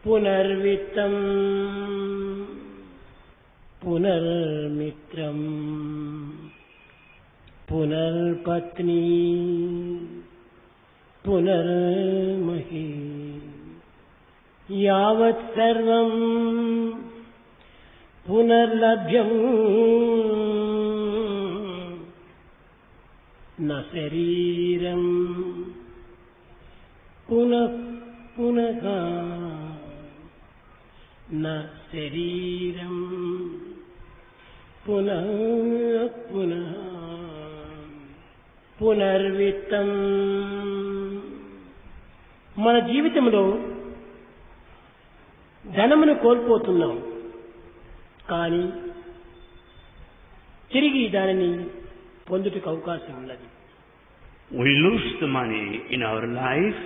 పునర్విత్తం పునర్మిత్రం పునర్పత్ని పునర్మహీ యావత్ సర్వం పునర్లభ్యం న శరీరం పునః పునః న శరీరం పునః పునః పునర్విత్తం. మన జీవితంలో ధనమును కోల్పోతున్నాం, కానీ తిరిగి దానిని పొందుటకు అవకాశం ఉన్నది. We lose the money in our life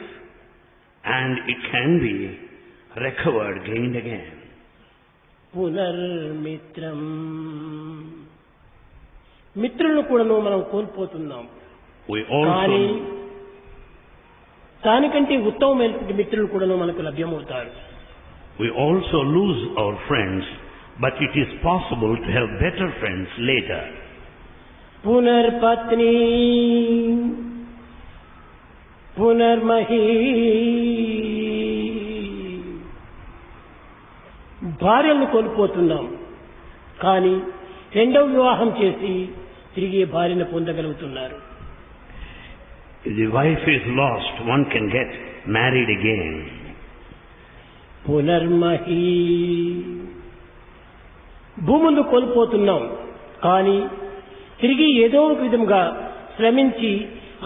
and it can be recovered, gained again. పునర్మిత్రం, మిత్రులను కూడా మనం కోల్పోతున్నాం, కానీ దానికంటే ఉత్తమమైన మిత్రులు కూడా మనకు లభ్యమవుతారు. We also lose our friends, but it is possible to have better friends later. పునర్పత్ని పునర్మహీ, భార్యలను కోల్పోతున్నాం, కానీ రెండవ వివాహం చేసి తిరిగి భార్యను పొందగలుగుతున్నారు. If the wife is lost, one can get married again. పునర్మహీ, భూములను కోల్పోతున్నాం, కానీ తిరిగి ఏదో ఒక విధంగా శ్రమించి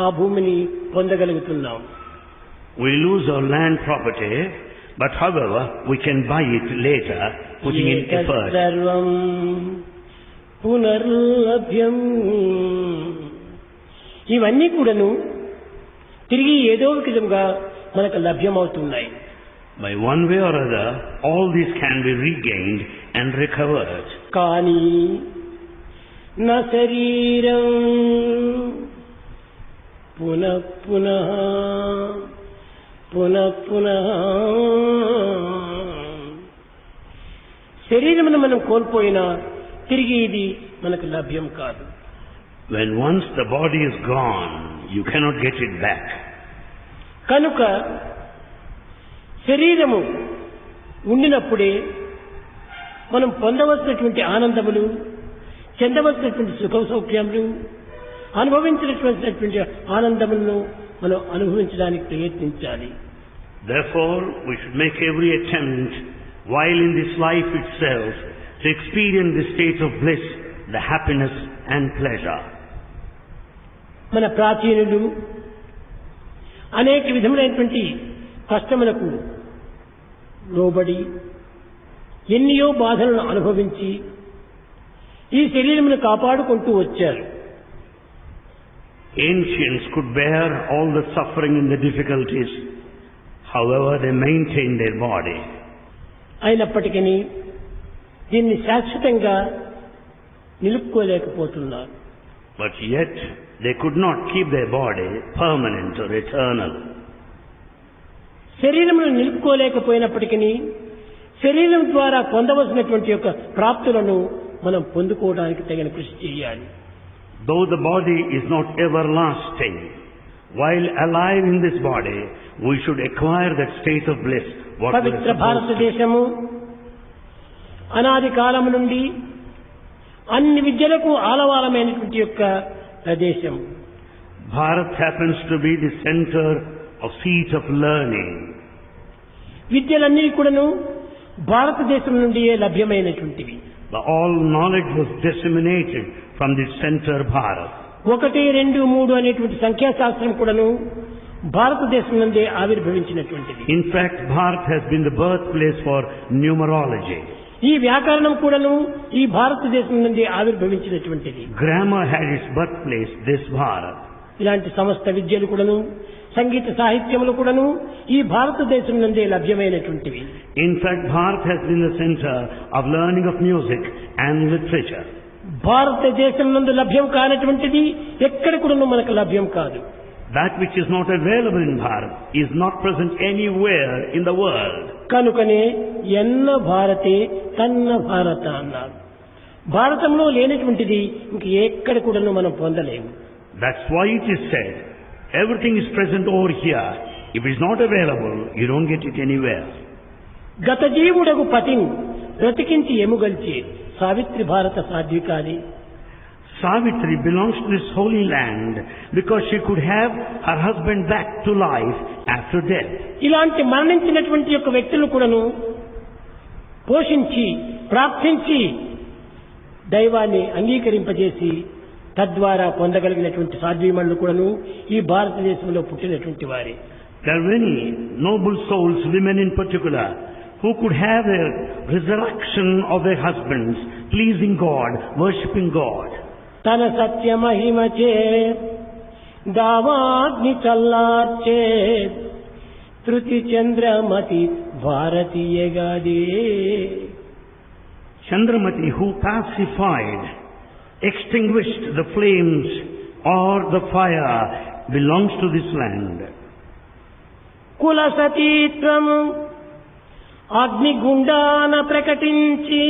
ఆ భూమిని పొందగలుగుతున్నాం. We lose our land property, but however we can buy it later, putting in effort. సర్వం పునర్లభ్యం, ఇవన్నీ కూడాను తిరిగి ఏదో ఒక విధంగా మనకు లభ్యమవుతున్నాయి. By one way or other, all these can be regained and recovered. కానీ నా శరీరం పునః పునః పునః పునః, శరీరమును మనం కోల్పోయినా తిరిగి ఇది మనకు లభ్యం కాదు. When once the body is gone, you cannot get it back. కనుక శరీరము ఉండినప్పుడే మనం పొందవలసినటువంటి ఆనందములు, చెందవలసినటువంటి సుఖ సౌఖ్యములు, అనుభవించినటువంటి ఆనందములను మనం అనుభవించడానికి ప్రయత్నించాలి. Therefore, we should make every attempt, while in this life itself, to experience the state of bliss, the happiness and pleasure. మన ప్రాచీనులు అనేక విధములైనటువంటి కష్టములకు లోబడి ఎన్నో బాధలను అనుభవించి ఈ శరీరమును కాపాడుకుంటూ వచ్చారు. Ancients could bear all the suffering and the difficulties, however they maintained their body. అయినప్పటికీ దీన్ని శాశ్వతంగా నిలుపుకోలేకపోతున్నారు. But yet they could not keep their body permanent or eternal. శరీరమును నిలుపుకోలేకపోయినప్పటికీ శరీరం ద్వారా పొందవలసినటువంటి యొక్క ప్రాప్తులను మనం పొందుకోవడానికి తగిన కృషి చేయాలి. Though the body is not everlasting, while alive in this body, we should acquire that state of bliss. పవిత్ర భారతదేశము అనాది కాలము నుండి అన్ని విద్యలకు ఆలవాలమైనటువంటి యొక్క ప్రదేశం. Bharat happens to be the center of seat of learning. విద్యలన్నీ కూడాను భారతదేశం నుండియే లభ్యమైనటువంటివి. All knowledge was disseminated from the center Bharat. 1, 2, 3 అనేటువంటి సంఖ్యాశాస్త్రం కూడాను భారతదేశం నుండే ఆవిర్భవించినటువంటిది. In fact, Bharat has been the birthplace for numerology. ఈ వ్యాకరణం కూడాను ఈ భారతదేశం నుండి ఆవిర్భవించినటువంటిది. Grammar had its birthplace this Bharat. ఇలాంటి సమస్త విద్యలు కూడాను సంగీత సాహిత్యములు కూడాను ఈ భారతదేశం నుండే లభ్యమైనటువంటివి. In fact, Bharat has been the center of learning of music and literature. భారతదేశం నందు లభ్యం కానటువంటిది ఎక్కడ కూడాను మనకు లభ్యం కాదు. That which is not available in Bharat is not present anywhere in the world. కనుకనే ఎన్న భారతే తన్న భారత అన్నారు. భారతంలో లేనటువంటిది ఇంక ఎక్కడ కూడా మనం పొందలేము. That's why it is said, everything is present over here. If it is not available, you don't get it anywhere. గత జీవుడకు పతిని బ్రతికించి ఎముగల్చి సావిత్రి భారత సాధ్వికాది. Savitri belongs to this holy land because she could have her husband back to life after death. ఇలాంటి మరణించినటువంటి యొక్క వ్యక్తులను కూడాను పోషించి ప్రార్థించి దైవాన్ని అంగీకరింపజేసి తద్వారా పొందగలిగినటువంటి సాధ్వీమణులు కూడాను ఈ భారతదేశంలో పుట్టినటువంటి వారే. There are many noble souls, women in particular, who could have a resurrection of their husbands, pleasing God, worshipping God. తన సత్య మహిమచే దావాగ్ని చల్లార్చే Tritiya Chandramati భారతీయగాదే. Chandramati, who pacified, extinguished the flames or the fire, belongs to this land. కుల సతీత్వము అగ్నిగుండాన ప్రకటించి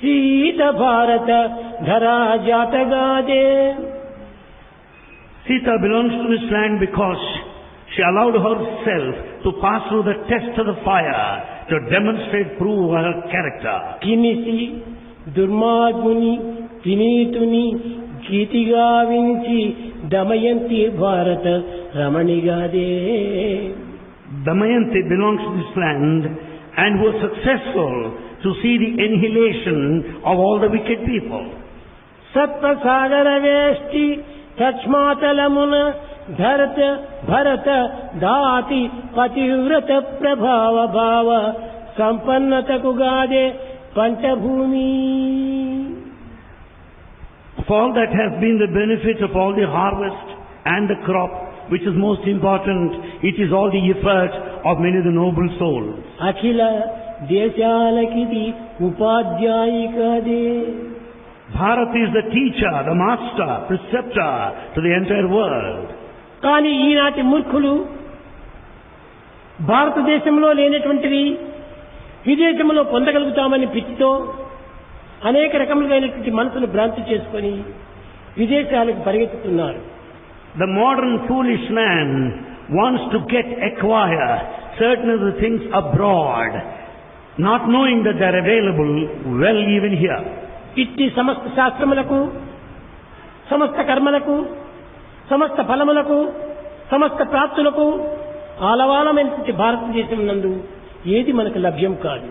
సీత భారత ధరా జాతగాదే. Sita belongs to this land because she allowed herself to pass through the test of the fire to demonstrate, prove her character. కినిసి దుర్మార్గుని వినీతుని గీతిగావించి Damayanti భారత రమణిగాదే. Damayanti belongs to this land and was successful to see the annihilation of all the wicked people. సత్వసాగర వేష్టి తస్మాతలమున భరత భరత దాతి పతివ్రత ప్రభావ భావ సంపన్నతకు Gade పంచభూమి. Of all that has been the benefit of all the harvest and the crop, which is most important, it is all the effort of many of the noble souls. Akhila దేశాలకిది ఉపాధ్యాయికదే. Bharat is the teacher, the master, preceptor to the entire world. కానీ ఈనాటి మూర్ఖులు భారతదేశంలో లేనటువంటివి విదేశంలో పొందగలుగుతామని పిచ్చితో అనేక రకములైనటువంటి మనసును భ్రాంతి చేసుకొని విదేశాలకు పరిగెత్తుతున్నారు. The modern foolish man wants to acquire certain of the things abroad, not knowing that they are available well even here. ఇట్టి సమస్త శాస్త్రములకు సమస్త కర్మలకు సమస్త ఫలములకు సమస్త ప్రాప్తులకు ఆలవాలమైనటువంటి భారతదేశం నందు ఏది మనకు లభ్యం కాదు.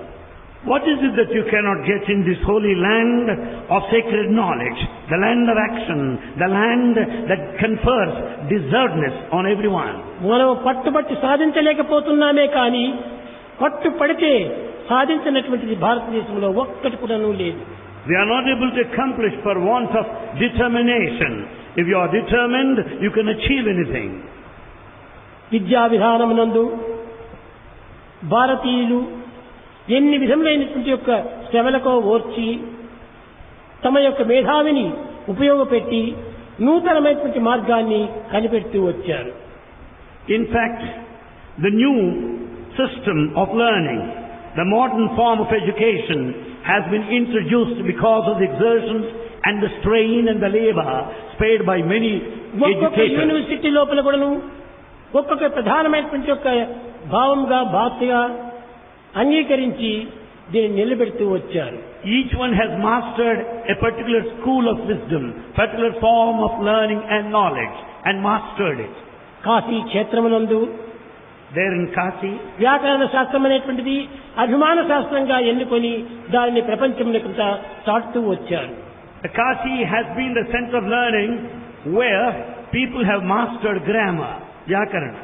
What is it that you cannot get in this holy land of sacred knowledge, the land of action, the land that confers deservedness on everyone? మనం పట్టుబట్టి సాధించలేకపోతున్నామే కానీ పట్టుపడితే సాధించినటువంటిది భారతదేశంలో ఒక్కటి కూడాను లేదు. We are not able to accomplish for want of determination. If you are determined, you can achieve anything. విద్యా విధానమునందు భారతీయులు ఎన్ని విధములైనటువంటి యొక్క శ్రమలకో ఓర్చి తమ యొక్క మేధావిని ఉపయోగపెట్టి నూతనమైనటువంటి మార్గాన్ని కనిపెడుతూ వచ్చారు. In fact, the new system of learning, the modern form of education, has been introduced because of the exertions and the strain and the labor spared by many educators. University లోపల కూడాను ఒక్కొక్క ప్రధానమైనటువంటి యొక్క భావంగా బాధ్యగా అంగీకరించి దీన్ని నిలబెడుతూ వచ్చారు. Each one has mastered a particular school of wisdom, particular form of learning and knowledge, and mastered it. Kashi క్షేత్రమునందు There in Kasi, వ్యాకరణ శాస్త్రం అనేటువంటిది అభిమాన శాస్త్రంగా ఎన్నుకొని దానిని ప్రపంచములకు చాటుతూ వచ్చారు. the Kasi has been the center of learning where people have mastered grammar, Vyakarana.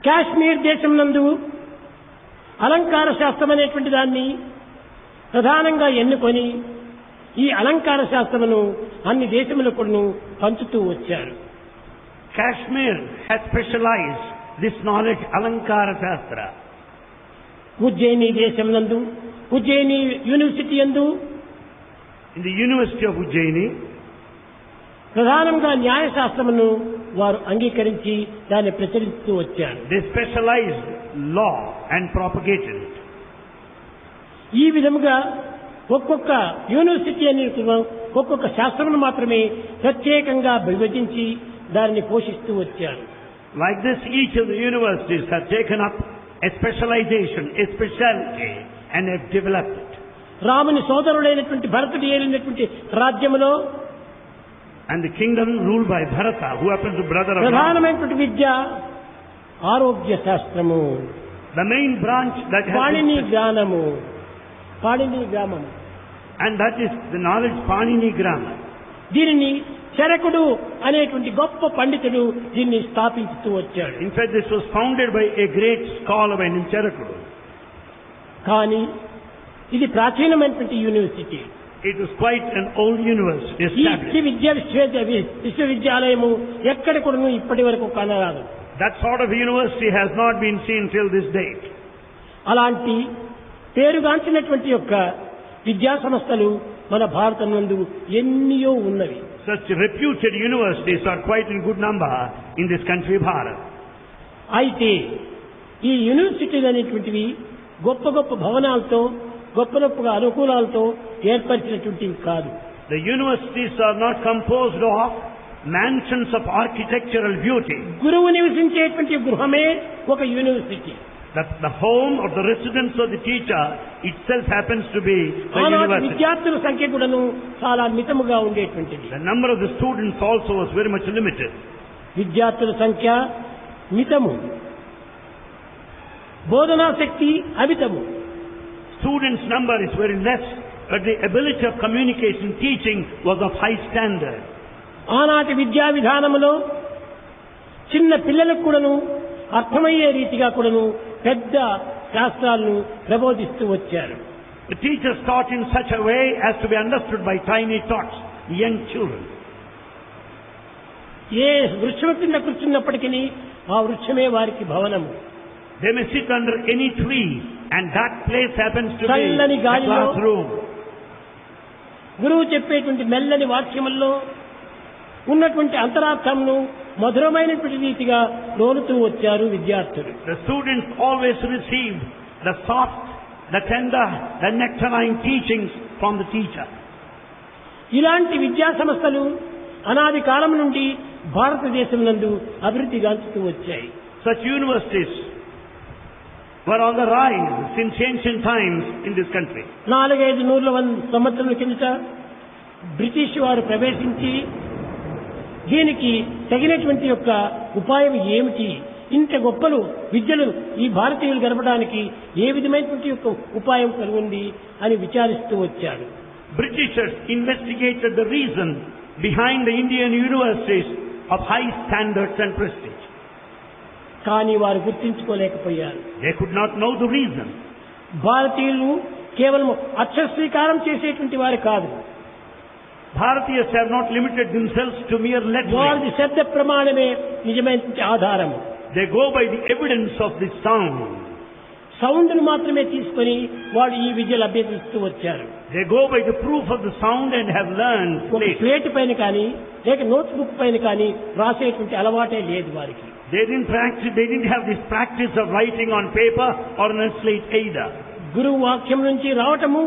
Kashmir దేశం నందు అలంకార శాస్త్రం అనేటువంటి దాన్ని ప్రధానంగా ఎన్నుకొని ఈ అలంకార శాస్త్రమును అన్ని దేశములకు పంచుతూ వచ్చారు. Kashmir has specialized this knowledge, Alankara Shastra. Ujjaini దేశం నందు ఉజ్జయిని యూనివర్సిటీ యందు In the University of Ujjaini, ప్రధానంగా న్యాయశాస్త్రమును వారు అంగీకరించి దాన్ని ప్రచురిస్తూ వచ్చారు. They specialized law and propagated it. ఈ విధముగా ఒక్కొక్క యూనివర్సిటీ అనేది ఒక్కొక్క శాస్త్రమును మాత్రమే ప్రత్యేకంగా విభజించి దానిని పోషిస్తూ వచ్చారు. Like this, each of the universities have taken up a specialization, a specialty, and have developed it. రాముని సోదరుడైనటువంటి భరతుడు ఏలినటువంటి రాజ్యములో And the kingdom ruled by Bharata, who happens to be brother of Rama. ప్రధానమైనటువంటి విద్య ఆరోగ్య శాస్త్రము, The main branch that has Panini been, జ్ఞానము, పాణిని గ్రామము. and that is the knowledge Panini grammar. దీనిని చరకుడు అనేటువంటి గొప్ప పండితుడు దీన్ని స్థాపించుతూ వచ్చాడు. In fact, this was founded by a great scholar by Nimcharakudu. కానీ ఇది ప్రాచీనమైనటువంటి university. It was quite an old university ఈ established. విశ్వవిద్యాలయము ఎక్కడ కూడా ఇప్పటి వరకు కానరాదు. That sort of university has not been seen till this date. అలాంటి పేరుగాంచినటువంటి యొక్క విద్యా సంస్థలు మన భారతం నందు ఎన్నో ఉన్నవి. Such reputed universities are quite in good number in this country, Bharat. అయితే ఈ యూనివర్సిటీలు అనేటువంటివి గొప్ప గొప్ప భవనాలతో గొప్ప గొప్పగా అనుకూలాలతో ఏర్పరిచినటువంటివి కాదు. The universities are not composed of mansions of architectural beauty. గురువు నివసించేటువంటి గృహమే ఒక university. That the home or the residence of the teacher itself happens to be the ఆనాటి university. విద్యార్థుల సంఖ్య కూడాను చాలా మితముగా ఉండేటువంటిది. The number of the students also was very much limited. విద్యార్థుల సంఖ్య మితము, బోధనా శక్తి అమితము. Students' number is very less, but the ability of communication, teaching was of high standard. ఆనాటి విద్యా విధానములో చిన్న పిల్లలకు కూడాను అర్థమయ్యే రీతిగా కూడాను పెద్ద శాస్త్రాలను ప్రబోధిస్తూ వచ్చారు. The teachers taught in such a way as to be understood by tiny tots, young children. ఏ వృక్షం కింద కూర్చున్నప్పటికీ ఆ వృక్షమే వారికి భవనము. They may sit under any tree, and that place happens to be చల్లని a గాలిలో classroom. గురువు చెప్పేటువంటి మెల్లని వాక్యముల్లో ఉన్నటువంటి అంతరార్థంను మధురమైనటువంటి రీతిగా లోనుతూ వచ్చారు విద్యార్థులు. The students always received the soft, the tender, the nectarine teachings from the teacher. ఇలాంటి విద్యా సంస్థలు అనాది కాలం నుండి భారతదేశం నందు అభివృద్ధి గాంచుతూ వచ్చాయి. Such universities were on the rise since ancient times in this country. 400 సంవత్సరాల కిందట బ్రిటిష్ వారు ప్రవేశించి దీనికి తగినటువంటి యొక్క ఉపాయం ఏమిటి, ఇంత గొప్పలు విద్యలు ఈ భారతీయులు గడపడానికి ఏ విధమైనటువంటి యొక్క ఉపాయం కలిగింది అని విచారిస్తూ వచ్చాడు. Britishers investigated the reason behind the Indian universities of high standards and prestige. కానీ వారు గుర్తించుకోలేకపోయారు. They could not know the reason. భారతీయులు కేవలం అక్షరస్వీకారం చేసేటువంటి వారు కాదు. Bharatiyas have not limited themselves to mere lettering. వారి శబ్ద ప్రమాణమే నిజమైనటువంటి ఆధారము. They go by the evidence of the sound. సౌండ్ను మాత్రమే తీసుకొని వాడు ఈ విద్యలు అభ్యసిస్తూ వచ్చారు. They go by the proof of the sound and have learned ఒక later. ప్లేట్ పైన కానీ లేక నోట్ బుక్ పైన కానీ రాసేటువంటి అలవాటే లేదు వారికి. They didn't have this practice of writing on paper or on a slate either. గురువు వాక్యం నుంచి రావటము,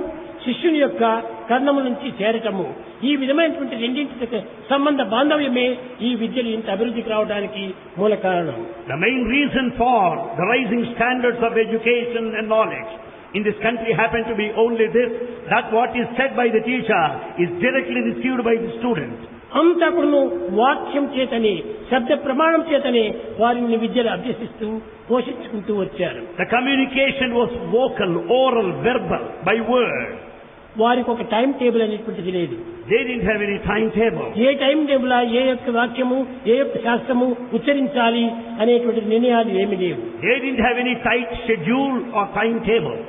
శిష్యుని యొక్క కర్ణము నుంచి చేరటము, ఈ విధమైనటువంటి రెండింటి సంబంధ బాంధవ్యమే ఈ విద్యలు ఇంత అభివృద్ధికి రావడానికి మూల కారణం. The main reason for the rising standards of education and knowledge in this country happen to be only this, that what is said by the teacher is directly received by the student. అంతా కూడా వాక్యం చేతనే, శబ్ద ప్రమాణం చేతనే వారిని విద్యలు అభ్యసిస్తూ పోషించుకుంటూ వచ్చారు. The communication was vocal, oral, verbal, by word. వారికి ఒక టైం టేబుల్ అనేటువంటిది లేదు. They didn't have any timetable. ఏ టైం టేబుల్, ఏ యొక్క వాక్యము, ఏ యొక్క శాస్త్రము ఉచ్చరించాలి అనేటువంటి నిర్ణయాలు ఏమి లేవు. They didn't have any tight schedule or timetable.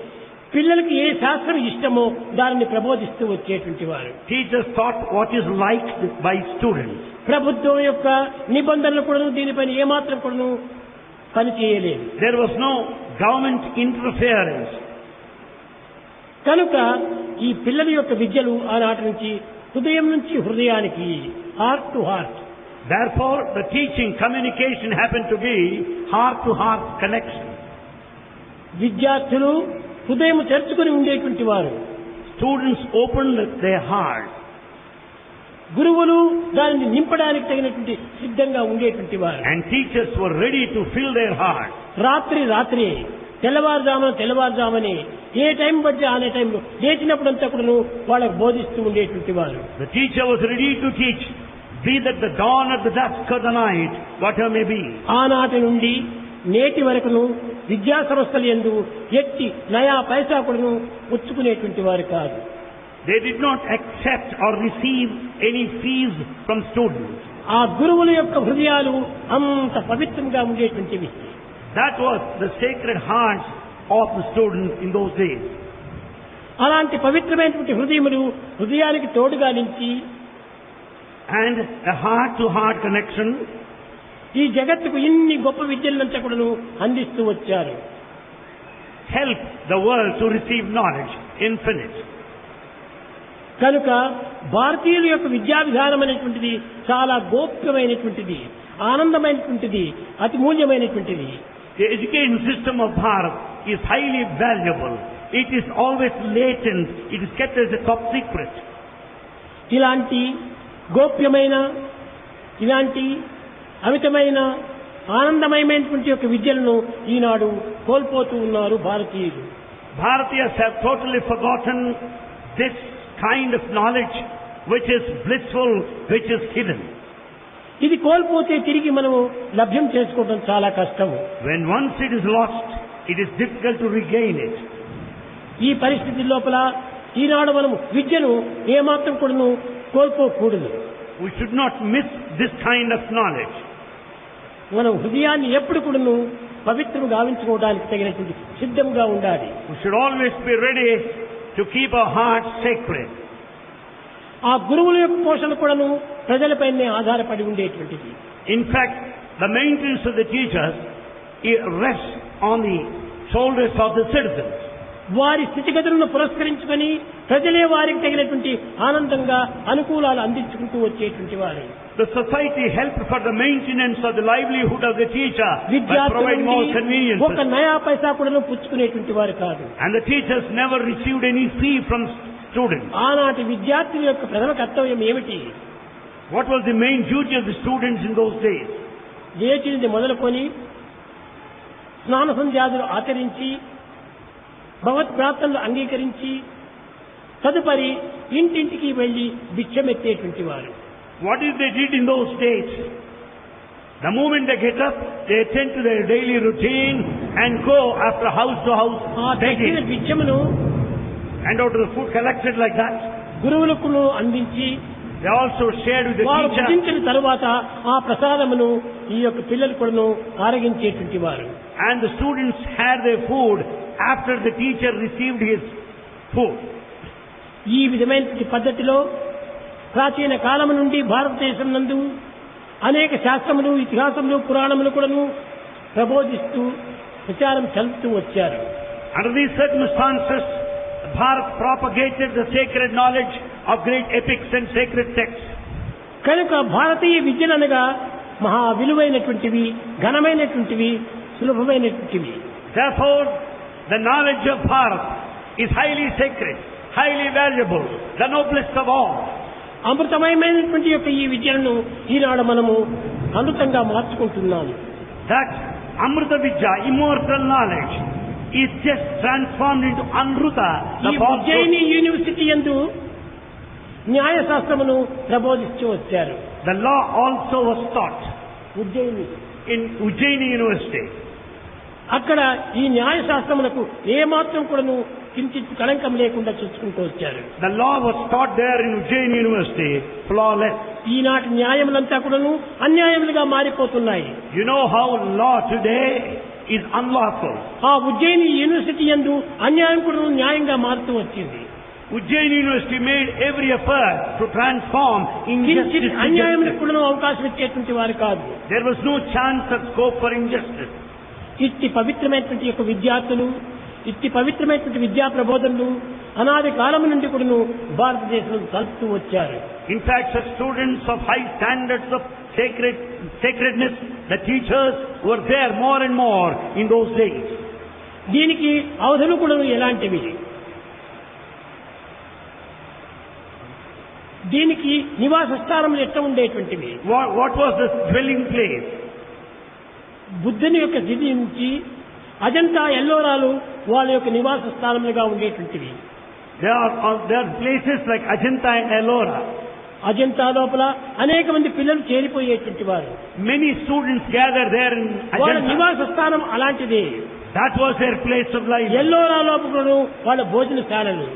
పిల్లలకి ఏ శాస్త్రం ఇష్టమో దానిని ప్రబోధిస్తూ వచ్చేటువంటి వారు. Teachers taught what is liked by students. ప్రభుత్వం యొక్క నిబంధనలు కూడా దీనిపైన ఏమాత్రం కూడా పని చేయలేదు. There was no government interference. కనుక ఈ పిల్లల యొక్క విద్యలు ఆనాటి నుంచి హృదయం నుంచి హృదయానికి, heart to heart, Therefore, the teaching, communication happened to be heart-to-heart connection. విద్యార్థులు హృదయం తెరుచుకుని ఉండేటువంటి వారు, Students opened their heart. గురువులు దానిని నింపడానికి తగినటువంటి సిద్ధంగా ఉండేటువంటి వారు. And teachers were ready to fill their heart. రాత్రి తెల్లవారుజామని ఏ టైం బట్టి ఆనే టైంలో లేచినప్పుడంతా కూడా వాళ్ళకు బోధిస్తూ ఉండేటువంటి వారు. The teacher was ready to teach, be that the dawn or the dusk or the night, whatever may be. ఆనాటి నుండి నేటి వరకును విద్యా సంస్థలు యందు ఎట్టి నయా పైసా కూడా పుచ్చుకునేటువంటి వారు కాదు. They did not accept or receive any fees from students. ఆ గురువుల యొక్క హృదయాలు అంత పవిత్రంగా ఉండేటువంటివి. That was the sacred hearts of the students in those days. అలాంటి పవిత్రమైనటువంటి హృదయానికి తోడుగా నిలిచి And a heart-to-heart connection, ఈ జగత్తుకు ఇన్ని గొప్ప విద్యలంతా కూడా అందిస్తూ వచ్చారు. help the world to receive knowledge, infinite. కనుక భారతీయుల యొక్క విద్యా విధానం అనేటువంటిది చాలా గోప్యమైనటువంటిది, ఆనందమైనటువంటిది, అతి మూల్యమైనటువంటిది. The education system of Bharat is highly valuable. It is always latent. It is kept as a top secret. ఇలాంటి గోప్యమైన, ఇలాంటి అమితమైన, ఆనందమయమైనటువంటి యొక్క విద్యలను ఈనాడు కోల్పోతూ ఉన్నారు భారతీయులు. Bharatiyas have totally forgotten this kind of knowledge which is blissful, which is hidden. ఇది కోల్పోతే తిరిగి మనము లభ్యం చేసుకోవడం చాలా కష్టము. When once it is lost, it is difficult to regain it. ఈ పరిస్థితి లోపల ఈనాడు మనము విద్యను ఏమాత్రం కూడాను కోల్పోకూడదు. We should not miss this kind of knowledge. మనం హృదయాన్ని ఎప్పుడు కూడాను పవిత్రం గావించుకోవడానికి తగినటువంటి సిద్ధంగా ఉండాలి. We should always be ready to keep our hearts sacred. ఆ గురువుల యొక్క పోషణ కూడాను ప్రజలపైనే ఆధారపడి ఉండేటువంటిది. In fact, the maintenance of the teachers rests on the shoulders of the citizens. వారి స్థితిగతులను పురస్కరించుకొని ప్రజలే వారికి తగినటువంటి ఆనందంగా అనుకూలాలు అందించుకుంటూ వచ్చేటువంటి వారు. The society helped for the maintenance of the livelihood of the teacher by providing all ఒక conveniences. నయా పైసా కూడా పుచ్చుకునేటువంటి వారు కాదు. And the teachers never received any fee from students. ఆనాటి విద్యార్థుల యొక్క ప్రథమ కర్తవ్యం ఏమిటి? What was the main duty of the students in those days? లేచినది మొదలుకొని స్నాన సంధ్యాదులు ఆచరించి భగవత్ ప్రార్థనలు అంగీకరించి తదుపరి ఇంటింటికి వెళ్లి భిక్షమెత్తేటువంటి వారు. What is they did in those days? The moment they get up, they attend to their daily routine and go after house to house ఆ begging. తెచ్చిన భిక్షమును And out of the food collected like that, గురువులకు అందించి they also shared with the వారు teacher. భుజించిన తరువాత ఆ ప్రసాదమును ఈ యొక్క పిల్లలు కూడా ఆరగించేటువంటి వారు. And the students had their food after the teacher received his food. ఈ విధమైన పద్ధతిలో ప్రాచీన కాలము నుండి భారతదేశం నందు అనేక శాస్త్రములు, ఇతిహాసములు, పురాణములు కూడాను ప్రబోధిస్తూ ప్రచారం చల్లుతూ వచ్చారు. Under these circumstances, Bharat propagated the sacred knowledge of great epics and sacred texts. కనుక భారతీయ విద్యలు అనగా మహా విలువైనటువంటివి, ఘనమైనటువంటివి, సులభమైనటువంటివి. Therefore, the knowledge of Bharat is highly sacred, highly valuable, the noblest of all. అమృతమయమైనటువంటి యొక్క ఈ విద్యలను ఈనాడు మనము అమృతంగా మార్చుకుంటున్నాము. That Amrita Vidya, immortal knowledge, is just transformed into Amruta, ఈ the falsehood. Ujjaini university యందు న్యాయశాస్త్రమును ప్రబోధిస్తూ వచ్చారు. The law also was taught Ujjaini in Ujjaini University. అక్కడ ఈ న్యాయశాస్త్రములకు ఏమాత్రం కూడాను కించిత్ కళంకం లేకుండా చూసుకుంటూ వచ్చారు. The law was taught there in Ujjaini University, flawless. ఈనాటి న్యాయములంతా కూడాను అన్యాయములుగా మారిపోతున్నాయి. You know how law today is unlawful. ఆ ఉజ్జయిని యూనివర్సిటీ యందు అన్యాయం కూడా న్యాయంగా మారుతూ వచ్చింది. Ujjaini University made every effort to transform injustice కించిత్ to అన్యాయములకు justice. కూడా అవకాశం ఇచ్చేటువంటి వారు కాదు. There was no chance or scope for injustice. ఇట్టి పవిత్రమైనటువంటి యొక్క విద్యార్థులు, ఇట్టి పవిత్రమైనటువంటి విద్యా ప్రబోధనలు అనాది కాలం నుండి కూడాను భారతదేశంలో కలుపుతూ వచ్చారు. In fact, such students of high standards of sacredness, the teachers were there more and more in those days. దీనికి అవధులు కూడా ఎలాంటివి? దీనికి నివాస స్థానములు ఎట్లా ఉండేటువంటివి? What was the dwelling place? బుద్ధుని యొక్క స్థితి నుంచి అజంతా ఎల్లోరాలు వాళ్ళ యొక్క నివాస స్థానములుగా ఉండేటువంటివి. There are places like Ajanta and Ellora. Ajanta లోపల అనేక మంది పిల్లలు చేరిపోయేటువంటి వారు. Many students gather there in వాళ్ళ Ajanta. నివాస స్థానం అలాంటిదే. That was their place of life. Ellora లోపలను వాళ్ళ భోజనశాలలు.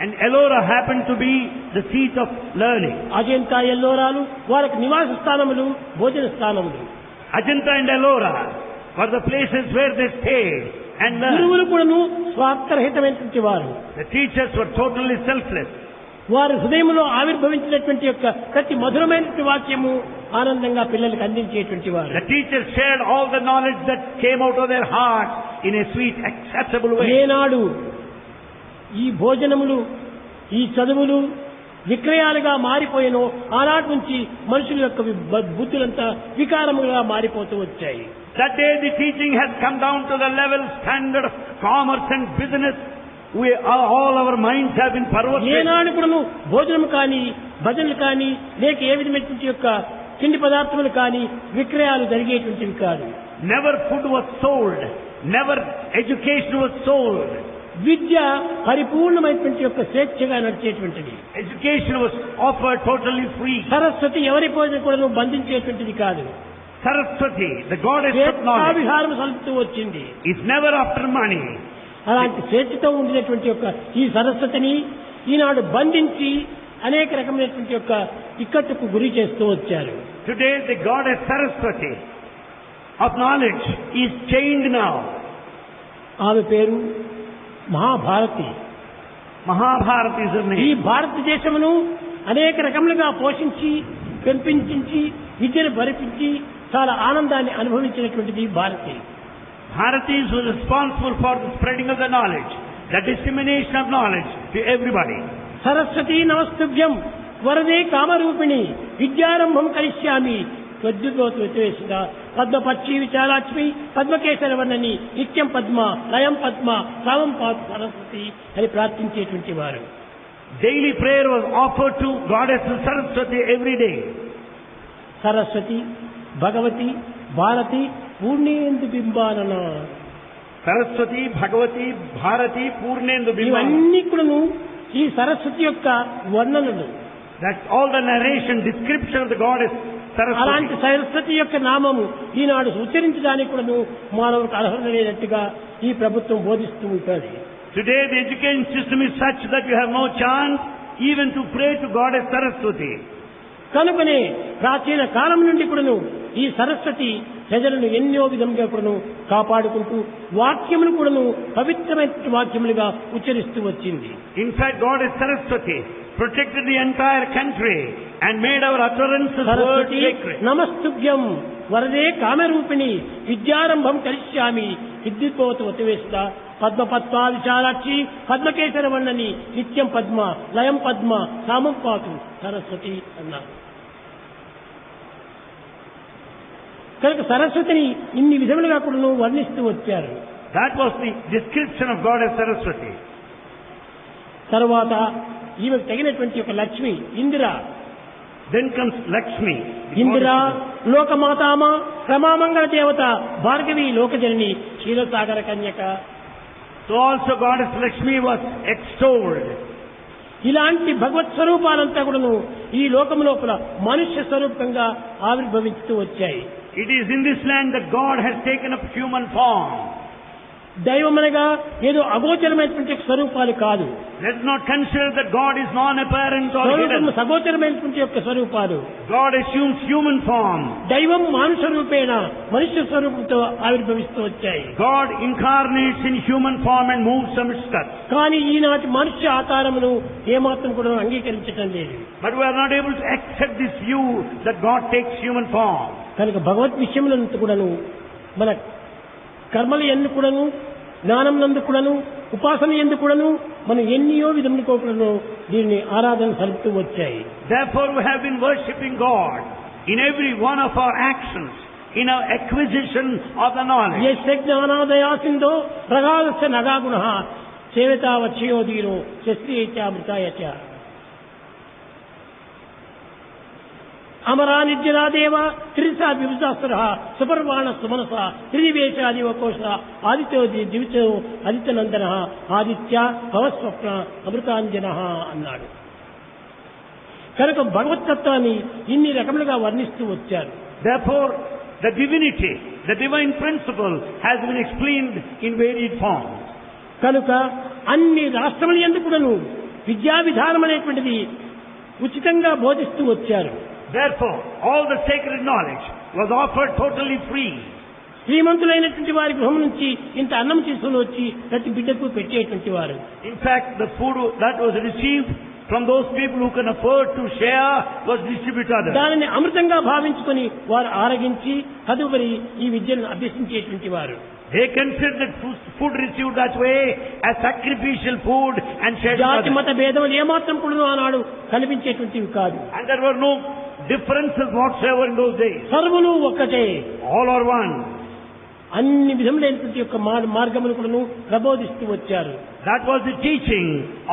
And Ellora happened to be the seat of learning. Ajanta ఎల్లోరాలు వాళ్ళకి నివాస స్థానములు, భోజన స్థానములు. Ajanta and Ellora were the places where they stayed and learned. గురువులు కూడాను స్వార్థరహితమైనటువంటి వారు. The teachers were totally selfless. వారి హృదయంలో ఆవిర్భవించినటువంటి యొక్క ప్రతి మధురమైనటువంటి వాక్యము ఆనందంగా పిల్లలకు అందించేటువంటి వారు. The teachers shared all the knowledge that came out of their hearts in a sweet, acceptable way. ఏనాడు ఈ భోజనములు, ఈ చదువులు విక్రయాలుగా మారిపోయినో ఆనాటి నుంచి మనుషుల యొక్క బుద్ధులంతా వికారముగా మారిపోతూ వచ్చాయి. That day the teaching has come down to the level standard of commerce and business. All our minds have been perverted. ఏనాడు కూడాను భోజనం కానీ, భజనలు కానీ, లేక ఏ విధమైనటువంటి యొక్క తిండి పదార్థములు కానీ విక్రయాలు జరిగేటువంటివి కాదు. Never food was sold. Never education was sold. విద్య పరిపూర్ణమైనటువంటి యొక్క స్వేచ్ఛగా నడిచేటువంటిది. Education was offered totally free. Saraswati ఎవరి పోయిన కూడా బంధించేటువంటిది కాదు. Saraswati, the goddess of knowledge, విహారం సలుపుతూ వచ్చింది. is never after money. అలాంటి స్వేచ్ఛతో ఉండినటువంటి యొక్క ఈ సరస్వతిని ఈనాడు బంధించి అనేక రకమైనటువంటి యొక్క ఇక్కట్టుకు గురి చేస్తూ వచ్చారు. Today the goddess Saraswati of knowledge is chained now. ఆమె పేరు మహాభారతి. Mahabharata is her ఈ name. భారతదేశమును అనేక రకములుగా పోషించి, పెంపించి, విద్యను భరిపించి చాలా ఆనందాన్ని అనుభవించినటువంటిది Bharati. Bharatis were responsible for the spreading of the knowledge, the dissemination of knowledge to everybody. Saraswati నమస్తుభ్యం వరదే కామరూపిణి విద్యారంభం కరిష్యామి త్వద్విగోతు వ్యతివేశిత పద్మపక్షి విచారాక్ష్మి పద్మకేశర వర్ణని నిత్యం పద్మ లయం పద్మ సామం పాతు సరస్వతి అని ప్రార్థించేటువంటి వారు. Daily prayer was offered to goddess Saraswati every day. Saraswati, Bhagavati, Bharati Purnendu బింబానన. Saraswati, Bhagavati, Bharati, Purnendu Bimbana. ఇవన్నీ కూడాను ఈ సరస్వతి యొక్క వర్ణనలు. That's all the narration, description of the goddess అలాంటి Saraswati. సరస్వతి యొక్క నామము ఈనాడు ఉచ్చరించడానికి కూడాను మానవులకు అర్హత లేనట్టుగా ఈ ప్రభుత్వం బోధిస్తూ ఉంటుంది. Today the education system is such that you have no chance even to pray to goddess Saraswati. కనుకనే ప్రాచీన కాలం నుండి కూడాను ఈ సరస్వతి ప్రజలను ఎన్నో విధంగా కూడాను కాపాడుకుంటూ వాక్యములు కూడాను పవిత్రమైన వాక్యములుగా ఉచ్చరిస్తూ వచ్చింది. In fact, goddess Saraswati protected the entire country and made our utterances words Saraswati sacred. నమస్తుభ్యం వరదే కామరూపిణి విద్యారంభం కరిష్యామి విద్యుత్పోత వతివేస్త పద్మపత్వా విశాలాక్షి పద్మకేశర వర్ణని నిత్యం పద్మ లయం పద్మ సామం పాతు సరస్వతి అన్నారు. కనుక సరస్వతిని ఇన్ని విధములుగా కూడా వర్ణిస్తూ వచ్చారు. That was the description of goddess Saraswati. తరువాత ఈమెకు తగినటువంటి ఒక Lakshmi Indira. Then comes Lakshmi. the Indira goddess of- లోకమాతామ రమామంగళ దేవత భార్గవి లోకజనని క్షీరసాగర కన్యక. So also goddess Lakshmi was extolled. ఇలాంటి భగవత్ స్వరూపాలంతా కూడాను ఈ లోకం లోపల మనుష్య స్వరూపంగా ఆవిర్భవిస్తూ వచ్చాయి. It is in this land that God has taken up human form. దైవమనగా ఏదో అగోచరమైనటువంటి స్వరూపాలు కాదు. Let's not consider that God is non-apparent or స్వరూపము hidden. సగోచరమైనటువంటి యొక్క స్వరూపాలు. God assumes human form. దైవం మానుష రూపేణ మనుష్య స్వరూపంతో ఆవిర్భవిస్తూ వచ్చాయి. God incarnates in human form and moves amidst us. కానీ ఈనాటి మనుష్య ఆకారమును ఏమాత్రం కూడా అంగీకరించటం లేదు. But we are not able to accept this view that God takes human form. కనుక భగవత్ విషయములంతా కూడాను మన కర్మలు ఎన్ని కూడాను జ్ఞానం నందు కూడాను ఉపాసన యందు కూడాను మనం ఎన్నో విధములతో దీన్ని ఆరాధన సలుపుతూ వచ్చాయి. Therefore we have been worshipping God in every one of our actions, in our acquisition of the knowledge. యస్య జ్ఞానాదయాసిందో ప్రగాఢస్య నగాగుణః సేవితావచ్ఛయోధీరో శస్త్రీయచామృతాయచ అమరా నిర్జరాదేవ త్రిసా విభుజాసురః సుపర్వాణ సుమనస త్రినివేశాదివకోశ ఆదిత్యో దివిచో ఆదిత్యనందనః ఆదిత్య భవస్వప్న అమృతాంజనః అన్నాడు. కనుక భగవతత్వాన్ని ఇన్ని రకములుగా వర్ణిస్తూ వచ్చారు. Therefore the divinity, the divine principle has been explained in varied forms. కనుక అన్ని రాష్ట్రముల యందు కూడాను విద్యా విధానం అనేటువంటిది ఉచితంగా బోధిస్తూ వచ్చారు. Therefore all the sacred knowledge was offered totally free. శ్రీమంతులైనటువంటి వారి గృహం నుంచి ఇంత అన్నం తీసుకుని వచ్చి ప్రతి బిడ్డకు పెట్టేటువంటి వారు. In fact, the food that was received from those people who can afford to share was distributed to others. దానిని అమృతంగా భావించుకొని వారు ఆరగించి తదుపరి ఈ విద్యను అభ్యసించేటువంటి వారు. They considered that food received that way as sacrificial food and shared with జాతి మత others. భేదములు ఏమాత్రం కూడా ఆనాడు కనిపించేటువంటివి కాదు. And there were no differences whatsoever in those days. సర్వులు ఒక్కటే, All are one. అన్ని విధములైనటువంటి యొక్క మార్గములు కూడాను ప్రబోధిస్తూ వచ్చారు. That was the teaching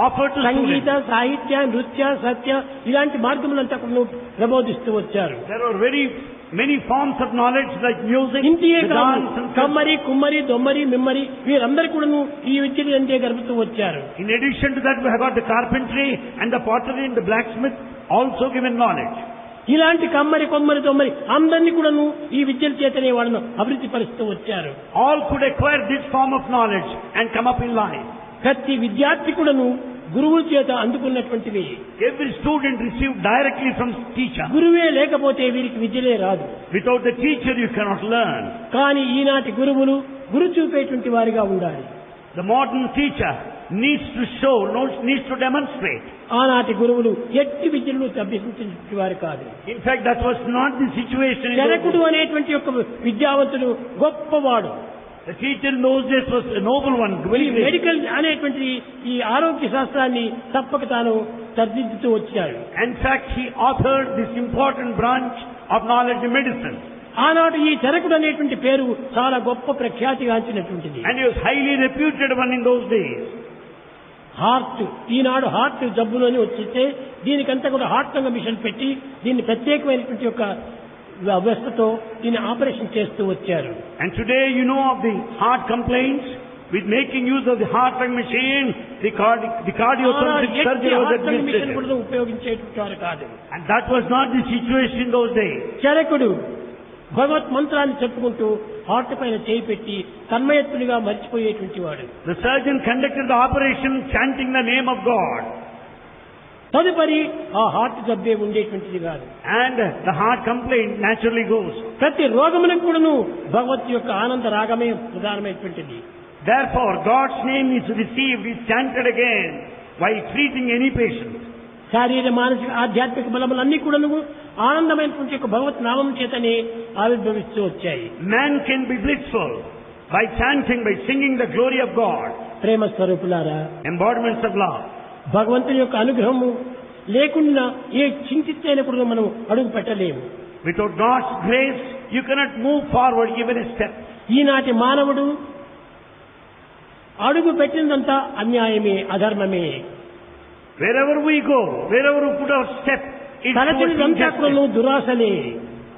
offered to Sangeetha, students. సాహిత్య, నృత్య, సత్య ఇలాంటి మార్గములంతా కూడాను ప్రబోధిస్తూ వచ్చారు. There were very many forms of knowledge like music, ఇంటియే the కాదు, dance and కమ్మరి, కుమ్మరి, దొమ్మరి, మిమ్మరి వీరందరూ కూడాను ఈ విద్యను అంతే గడుపుతూ వచ్చారు. In addition to that, we have got the carpentry and the pottery and the blacksmith also given knowledge. ఇలాంటి కమ్మరి, కొమ్మరి, దొమ్మరి అందరినీ కూడాను ఈ విద్యల చేతనే వాళ్ళను అభివృద్ధి పరుస్తూ వచ్చారు. All could acquire this form of knowledge and come up in life. ప్రతి విద్యార్థి కూడాను గురువుల చేత అందుకున్నటువంటివి. Every student received directly from teacher. గురువే లేకపోతే వీరికి విద్యలే రాదు. Without the teacher you cannot learn. కానీ ఈనాటి గురువులు గురు చూపేటువంటి వారిగా ఉండాలి. The modern teacher needs to show, needs to demonstrate. ఆనాటి గురువులు ఎట్టి విద్యలను అభ్యసించినటువంటి వారు కాదు. In fact, that was not the situation in those జనకుడు days. అనేటువంటి యొక్క విద్యావంతుడు గొప్పవాడు. The teacher in those days was a noble one, ఈ very great. మెడికల్ అనేటువంటి ఈ ఆరోగ్య శాస్త్రాన్ని తప్పక తాను తర్దిద్దుతూ వచ్చాడు. In fact, he authored this important branch of knowledge in medicine. ఆనాడు ఈ జనకుడు అనేటువంటి పేరు చాలా గొప్ప ప్రఖ్యాతిగాంచినటువంటిది. And he was highly reputed one in those days. Heart, ఈనాడు హార్ట్ జబ్బులోని వచ్చితే దీనికంతా కూడా హార్ట్ రంగ మిషన్ పెట్టి దీన్ని ప్రత్యేకమైనటువంటి యొక్క వ్యవస్థతో దీన్ని ఆపరేషన్ చేస్తూ వచ్చారు. And today you know of the heart complaints with making use of the heart lung machine, the cardiothoracic surgery was heart రంగ మిషన్ administered. కూడా ఉపయోగించేటువంటి వారు కాదు. And that was not the situation in those days. చరకుడు భగవత్ మంత్రాన్ని చెప్పుకుంటూ heart పైన చేయి పెట్టి తన్మయత్తునిగా మర్చిపోయేటువంటి వాడు. The surgeon conducted the operation chanting the name of God. తదుపరి ఆ హార్ట్ జబ్బే ఉండేటువంటిది కాదు. And the heart complaint naturally goes. ప్రతి రోగమునకు కూడాను భగవత్ యొక్క ఆనంద రాగమే ప్రధానమైనటువంటిది. Therefore, God's name is received, is chanted again while treating any patient. శారీర మానసిక ఆధ్యాత్మిక బలములన్నీ కూడాను ఆనందమైనటువంటి యొక్క భగవత్ నామం చేతనే ఆవిర్భవిస్తూ వచ్చాయి. Man can be blissful by chanting, by singing the glory of God. ప్రేమ స్వరూపులారా, Embodiments of love. భగవంతుని యొక్క అనుగ్రహము లేకుండా ఏ చింతితైన కూడా మనం అడుగు పెట్టలేము. Without God's grace, you cannot move forward even a step. ఈనాటి మానవుడు అడుగు పెట్టిందంతా అన్యాయమే, అధర్మమే. Wherever we go, wherever we put our step, it's towards తలచినంతా injustice. కూడాను దురాశలే.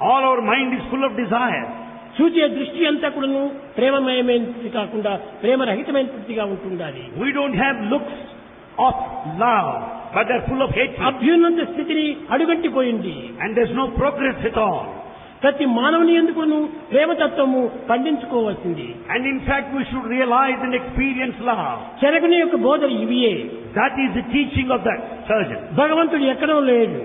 All our mind is full of desire. చూచే దృష్టి అంతా కూడాను ప్రేమమయమైనది కాకుండా ప్రేమరహితమైనదిగా ఉంటుండాలి. We don't have looks of love, but they're full of hatred. అభ్యున్నత స్థితిని అడుగంటిపోయింది. And there's no progress at all. ప్రతి మానవుని ఎందుకును ప్రేమతత్వము పండించుకోవాల్సింది. And in fact, we should realize and experience love. చెరకుని యొక్క బోధన ఇవియే. That is the teaching of that surgeon. భగవంతుడు ఎక్కడో లేడు.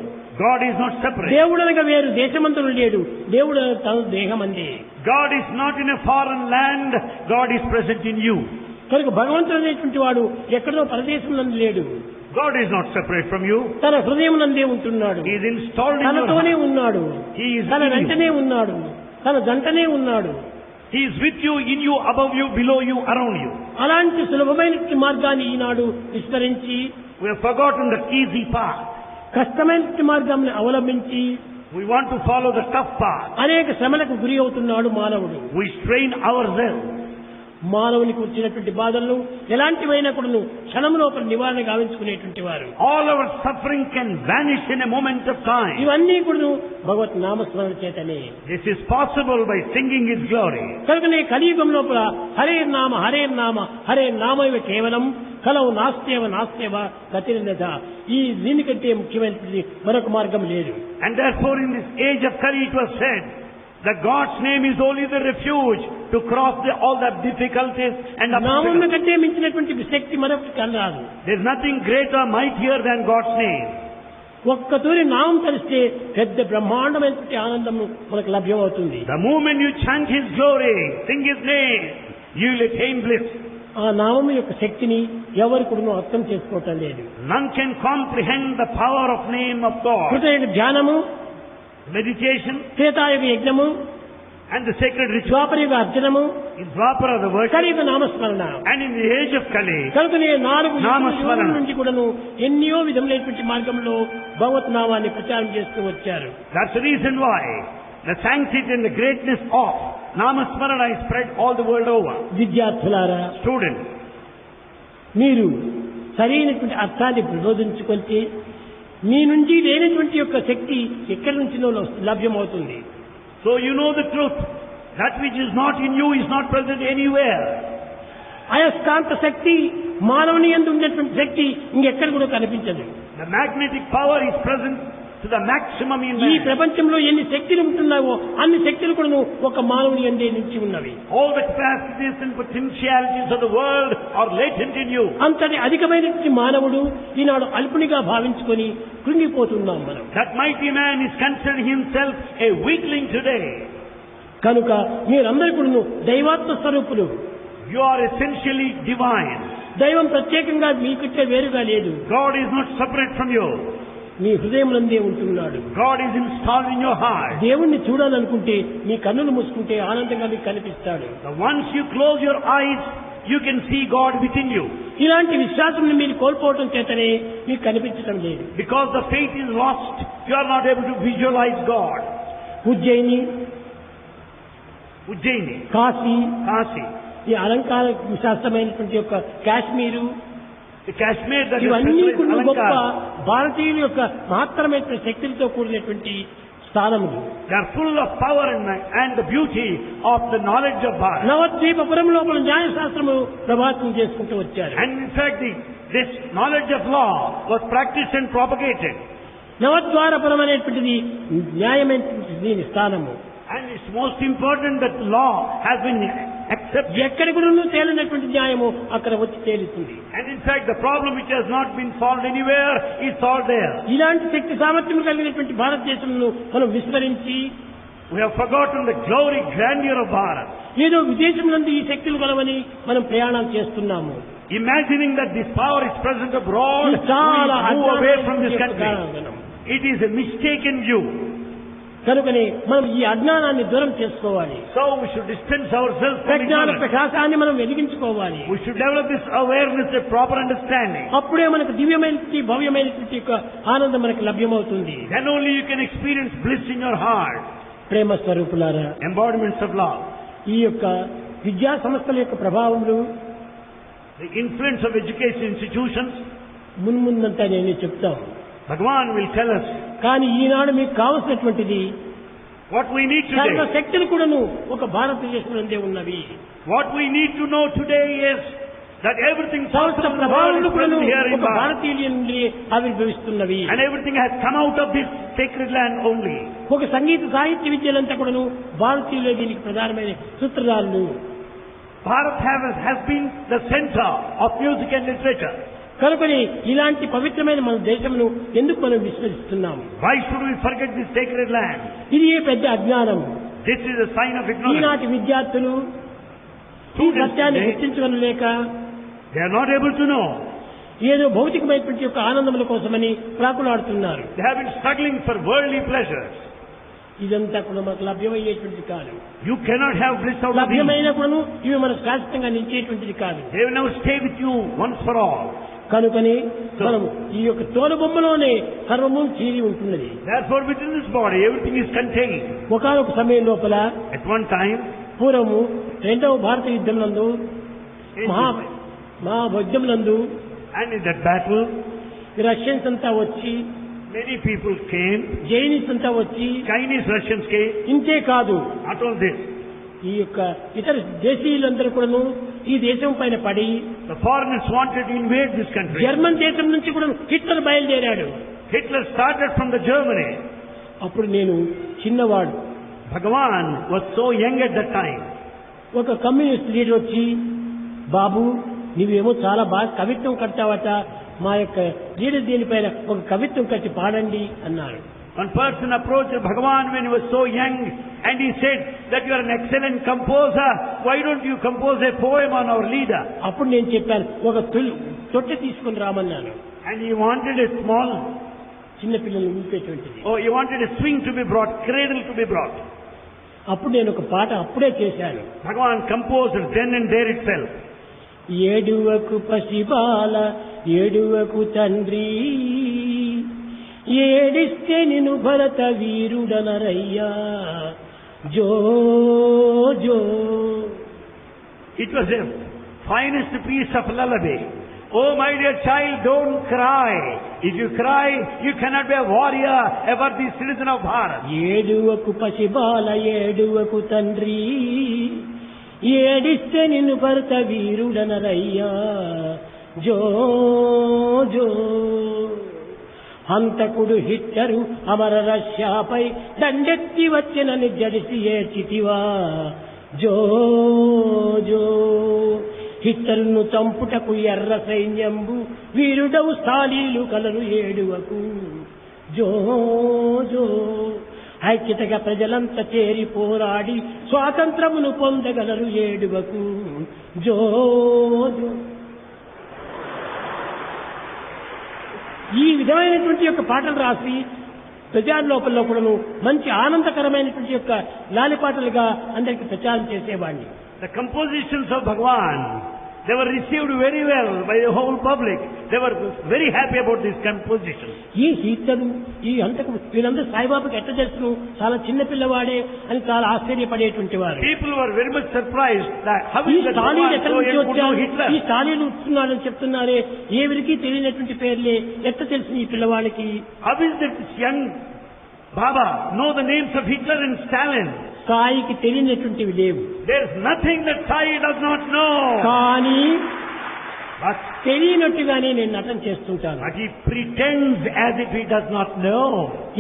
God is not separate. దేవుడనగా వేరు దేశమంతుడు లేడు. దేవుడు తన దేహమందే. God is not in a foreign land. God is present in you. కనుక భగవంతుడు అనేటువంటి వాడు ఎక్కడో పరదేశంలో లేడు. God is not separate from you. తన హృదయం నందే ఉంటున్నాడు. He is installed in your తనతోనే heart. ఉన్నాడు. He is తన in you. వెంటనే ఉన్నాడు. తన జంటనే ఉన్నాడు. He is with you, in you, above you, below you, around you. అలాంటి సులభమైన మార్గాన్ని ఈనాడు విస్మరించి We have forgotten the easy path. కష్టమైన మార్గాన్ని అవలంబించి We want to follow the tough path. అనేక శ్రమలకు గురి అవుతున్నాడు మానవుడు. We strain ourselves. మానవునికి వచ్చినటువంటి బాధలను ఎలాంటివైనా కూడా క్షణం లోపల నివారణ గావించుకునేటువంటి వారు. All our suffering can vanish in a moment of time. ఇవన్నీ కూడా భగవత్ నామస్మరణ చేతనే. This is possible by singing His glory. కనుకనే కలియుగం లోపల హరే నామ హరే నామ హరే నామైవ కేవలం కలవు నాస్త్యవ గతిర్నథ. ఈ దీనికంటే ముఖ్యమైనది మరొక మార్గం లేదు. And therefore in this age of Kali it was said that God's name is only the refuge to cross all the difficulties and నామం obstacles. కంటే మించినటువంటి శక్తి మరొకటి కనరాదు. There is nothing greater, mightier than God's name. ఒక్కతూరి నామం తెలిస్తే పెద్ద బ్రహ్మాండమైనటువంటి ఆనందం మనకు లభ్యమవుతుంది. The moment you chant His glory, sing His name, you will attain bliss. ఆ నామం యొక్క శక్తిని ఎవరు కూడా అర్థం చేసుకోవటం లేదు. None can comprehend the power of name of God. హృదయ ధ్యానము, Meditation త్రేతాయుగ యజ్ఞము, and the sacred ritual. Dwaparayuga అర్చనము, In Dwapara the worship, కలియుగ నామస్మరణ. and in the age of Kali, కనుకనే 4 నామస్మరణ. యుగముల నుంచి కూడాను ఎన్నో విధములైనటువంటి మార్గంలో భగవత్ నామాన్ని ప్రచారం చేస్తూ వచ్చారు. that's the reason why the sanctity and the greatness of Namasmarana is spread all the world over. విద్యార్థులారా, Students, మీరు సరైనటువంటి అర్థాన్ని ప్రబోధించుకుంటే మీ నుంచి లేనటువంటి యొక్క శక్తి ఎక్కడి నుంచినో లభ్యమవుతుంది. so you know the truth. That which is not in you is not present anywhere. అయస్కాంత శక్తి మానవుని యందు ఉన్నటువంటి శక్తి ఇంకెక్కడ కూడా కనిపించదు. The magnetic power is present to the maximum in ఈ man. ప్రపంచంలో ఎన్ని శక్తులు ఉంటున్నావో అన్ని శక్తులు కూడా ఒక మానవుని యందే నుంచి ఉన్నవి. All the capacities and potentialities of the world are latent in you. అంతటి అధికమైనటువంటి మానవుడు ఈనాడు అల్పునిగా భావించుకొని కృంగిపోతున్నాం మనం. That mighty man is considering himself a weakling today. కనుక మీరందరూ కూడా దైవాత్మ స్వరూపులు. You are essentially divine. దైవం ప్రత్యేకంగా మీకంటే వేరుగా లేదు. God is not separate from you. మీ హృదయమునందే ఉంటున్నాడు. God is installed in your heart. దేవుణ్ణి చూడాలనుకుంటే మీ కన్నులు మూసుకుంటే ఆనందంగా మీకు కనిపిస్తాడు. Once you close your eyes, you can see God within you. ఇలాంటి విశ్వాసం మీరు కోల్పోవటం చేతనే మీకు కనిపించడం లేదు. Because the faith is lost, you are not able to visualize God. Ujjaini, Ujjaini, Kashi, Kasi, ఈ అలంకార శాస్త్రమైనటువంటి యొక్క Kashmir, the Kashmir that is ఇవన్నీ specialized కూడా in గొప్ప Alankar, భారతీయుల యొక్క మహత్తరమైన శక్తులతో కూడినటువంటి స్థానములు. they are full of power and the beauty of the knowledge of Bharat. నవద్వీపపురం లోపల న్యాయశాస్త్రము ప్రభావితం చేసుకుంటూ వచ్చారు. And in fact, this knowledge of law was practiced and propagated. నవద్వారపురం అనేటువంటిది న్యాయమైనటువంటి దీని స్థానము. And it's most important that law has been accepted. ఎక్కడి కూడా తేలినటువంటి న్యాయము అక్కడ వచ్చి తేలుతుంది. And in fact, the problem which has not been solved anywhere is solved there. ఇలాంటి శక్తి సామర్థ్యం కలిగినటువంటి భారతదేశంలో మనం విస్మరించి We have forgotten the glory, grandeur of Bharat. ఏదో విదేశం నుండి ఈ శక్తులు కలవని మనం ప్రయాణాలు చేస్తున్నాము. Imagining that this power is present abroad, ఇది చాలా we move away from this అజ్ఞానం. country. It is a mistaken view. కనుకనే మనం ఈ అజ్ఞానాన్ని దూరం చేసుకోవాలి. So we should distance ourselves from ప్రజ్ఞాన ignorance. ప్రకాశాన్ని మనం వెలిగించుకోవాలి. We should develop this awareness, a proper understanding. అప్పుడే మనకు దివ్యమైనటువంటి భవ్యమైనటువంటి యొక్క ఆనందం మనకు లభ్యమవుతుంది. Then only you can experience bliss in your heart. ప్రేమ స్వరూపులారా, Embodiments of love. ఈ యొక్క విద్యా సంస్థల యొక్క ప్రభావములు The influence of education institutions, మున్ముందంతా నేను చెప్తాను. Bhagavan will tell us కానీ ఈనాడు మీకు కావలసినటువంటిది what we need సర్వ today. శక్తులు కూడాను ఒక భారతదేశంలోనే ఉన్నవి. What we need to know today is that everything సమస్త possible in the world ప్రభావములు is కూడాను present here in ఒక Bharat. భారతీయుల నుండి ఆవిర్భవిస్తున్నవి. And everything has come out of this sacred land only. ఒక సంగీత సాహిత్య విద్యలంతా కూడాను భారతీయులే దీనికి ప్రధానమైన సూత్రధారులు. Bharat has been the center of music and literature. కనుకొని ఇలాంటి పవిత్రమైన మన దేశంలో ఎందుకు మనం విస్మరిస్తున్నాము? Why should we forget this sacred land? ఇది ఏ పెద్ద అజ్ఞానం. This is a sign of ignorance. ఈనాటి విద్యార్థులు ఈ Students సత్యాన్ని today, గుర్తించగలలేక they are not able to know. ఏదో భౌతికమైనటువంటి యొక్క ఆనందముల కోసమని ప్రాకులాడుతున్నారు. They have been struggling for worldly pleasures. ఇదంతా కూడా మనకు లభ్యమయ్యేటువంటిది కాదు. You cannot have bliss out of these. లభ్యమైన కూడాను ఇవి మనకు శాశ్వతంగా నిలిచేటువంటిది కాదు. They will never stay with you once for all. కనుకనే మనము ఈ యొక్క తోలుబొమ్మలోనే సర్వము చేరి ఉంటున్నది. Therefore within this body everything is contained. ఒకనొక సమయం లోపల At one time, పూర్వము రెండవ భారత యుద్ధం నందు మహాయుద్ధం నందు and in that battle, Russians అంతా వచ్చి, many people came. జైనిస్ అంతా వచ్చి, Chinese, Russians came. ఇంతే కాదు, Not only this, ఈ యొక్క ఇతర దేశీయులందరూ కూడాను ఈ దేశం పైన పడి the foreigners wanted to invade this country. German దేశం నుంచి కూడా హిట్లర్ బయలుదేరాడు. Hitler started from the Germany. అప్పుడు నేను చిన్నవాడు. Bhagavan was so young at that time. ఒక కమ్యూనిస్ట్ లీడర్ వచ్చి, బాబు నీవేమో చాలా బాగా కవిత్వం కట్టావట, మా యొక్క లీడర్ దీనిపైన ఒక కవిత్వం కట్టి పాడండి అన్నారు. One person approached Bhagavan when he was so young and he said that you are an excellent composer. Why don't you compose a poem on our leader? అప్పుడు నేను చెప్పాను, ఒక తొట్టె తీసుకుని రామన్నాను. And he wanted a small, చిన్నపిల్లలు ఊపేటువంటిది. he wanted a swing to be brought, cradle to be brought. అప్పుడు నేను ఒక పాట అప్పుడే చేశాను. Bhagavan composed then and there itself. ఏడువకు పసిబాల ఏడువకు తండ్రి, ఏడిస్తే నిన్ను భరత వీరుడనరయ్యా, జో జో. It was the finest piece of lullaby. Oh my dear child, don't cry. If you cry, you cannot be a warrior ever the citizen of Bharat. ఏడువకు పసిబాల ఏడువకు తండ్రి, ఏడిస్తే నిన్ను భరత వీరుడనరయ్యా, జో జో. హంతకుడు Hitler అమర రష్యాపై దండెత్తి వచ్చినని జడిసి ఏడ్చితివా, జో జో. హిట్లరును చంపుటకు ఎర్ర సైన్యంబు వీరుడవు స్థాళీలు కలరు ఏడువకు, జో జో. ఐక్యతగా ప్రజలంతా చేరి పోరాడి స్వాతంత్రమును పొందగలరు ఏడువకు, జో జో. ఈ విధమైనటువంటి యొక్క పాటలు రాసి ప్రచార లోపల కూడాను మంచి ఆనందకరమైనటువంటి యొక్క లాలిపాటలుగా అందరికి ప్రచారం చేసేవాడిని. The compositions of Bhagavan, they were received very well by the whole public. They were very happy about these compositions. ఈ హిట్లరు ఈ అంతకు వీళ్ళందరూ సాయిబాబాకి ఎట్ట తెలుసును, చాలా చిన్న పిల్లవాడే అని చాలా ఆశ్చర్యపడేటువంటి వారు. People were very much surprised that how ఈ is that స్టాలిన్ Bhagavan ఎక్కడి so నుంచి young could know వచ్చారు, Hitler? ఈ స్టాలిన్ వస్తున్నాడని చెప్తున్నారే, ఎవరికి తెలియనటువంటి పేర్లే ఎట్ట తెలుసు ఈ పిల్లవాడికి. How is that this young Baba know the names of Hitler and Stalin? సాయికి తెలియనటువంటివి లేవు. There is nothing that Sai does not know. కానీ But తెలియనట్టుగానే నేను నటన చేస్తుంటాను. he pretends as if he does not know.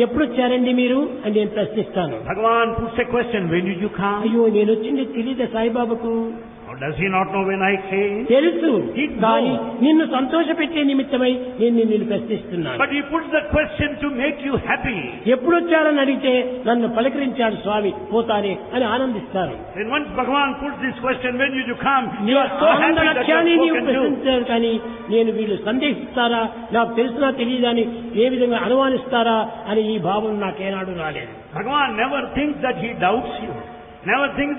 ఎప్పుడు వచ్చారండి మీరు అని నేను ప్రశ్నిస్తాను. Bhagavan puts a question, when did you come? అయ్యో నేను వచ్చింది తెలియదు సాయిబాబాకు. Or does he not know when I came? తెలుసు, He కానీ knows. నిన్ను సంతోషపెట్టే నిమిత్తమై నేను నిన్ను ప్రశ్నిస్తున్నాను. But he puts the question to make you happy. ఎప్పుడు వచ్చారని అడిగితే నన్ను పలకరించాడు స్వామి పోతానే అని ఆనందిస్తారు. Then once Bhagavan puts this question, when did you come? You are so ఆనంద happy that you లక్ష్యాన్ని have నీవు spoken to. ప్రశ్నించారు, కానీ నేను వీళ్ళు సందేహిస్తారా, నాకు తెలిసినా తెలియదా అని ఏ విధంగా అనుమానిస్తారా అని ఈ భావం నాకేనాడు రాలేదు. Bhagavan never thinks that he doubts you. Never thinks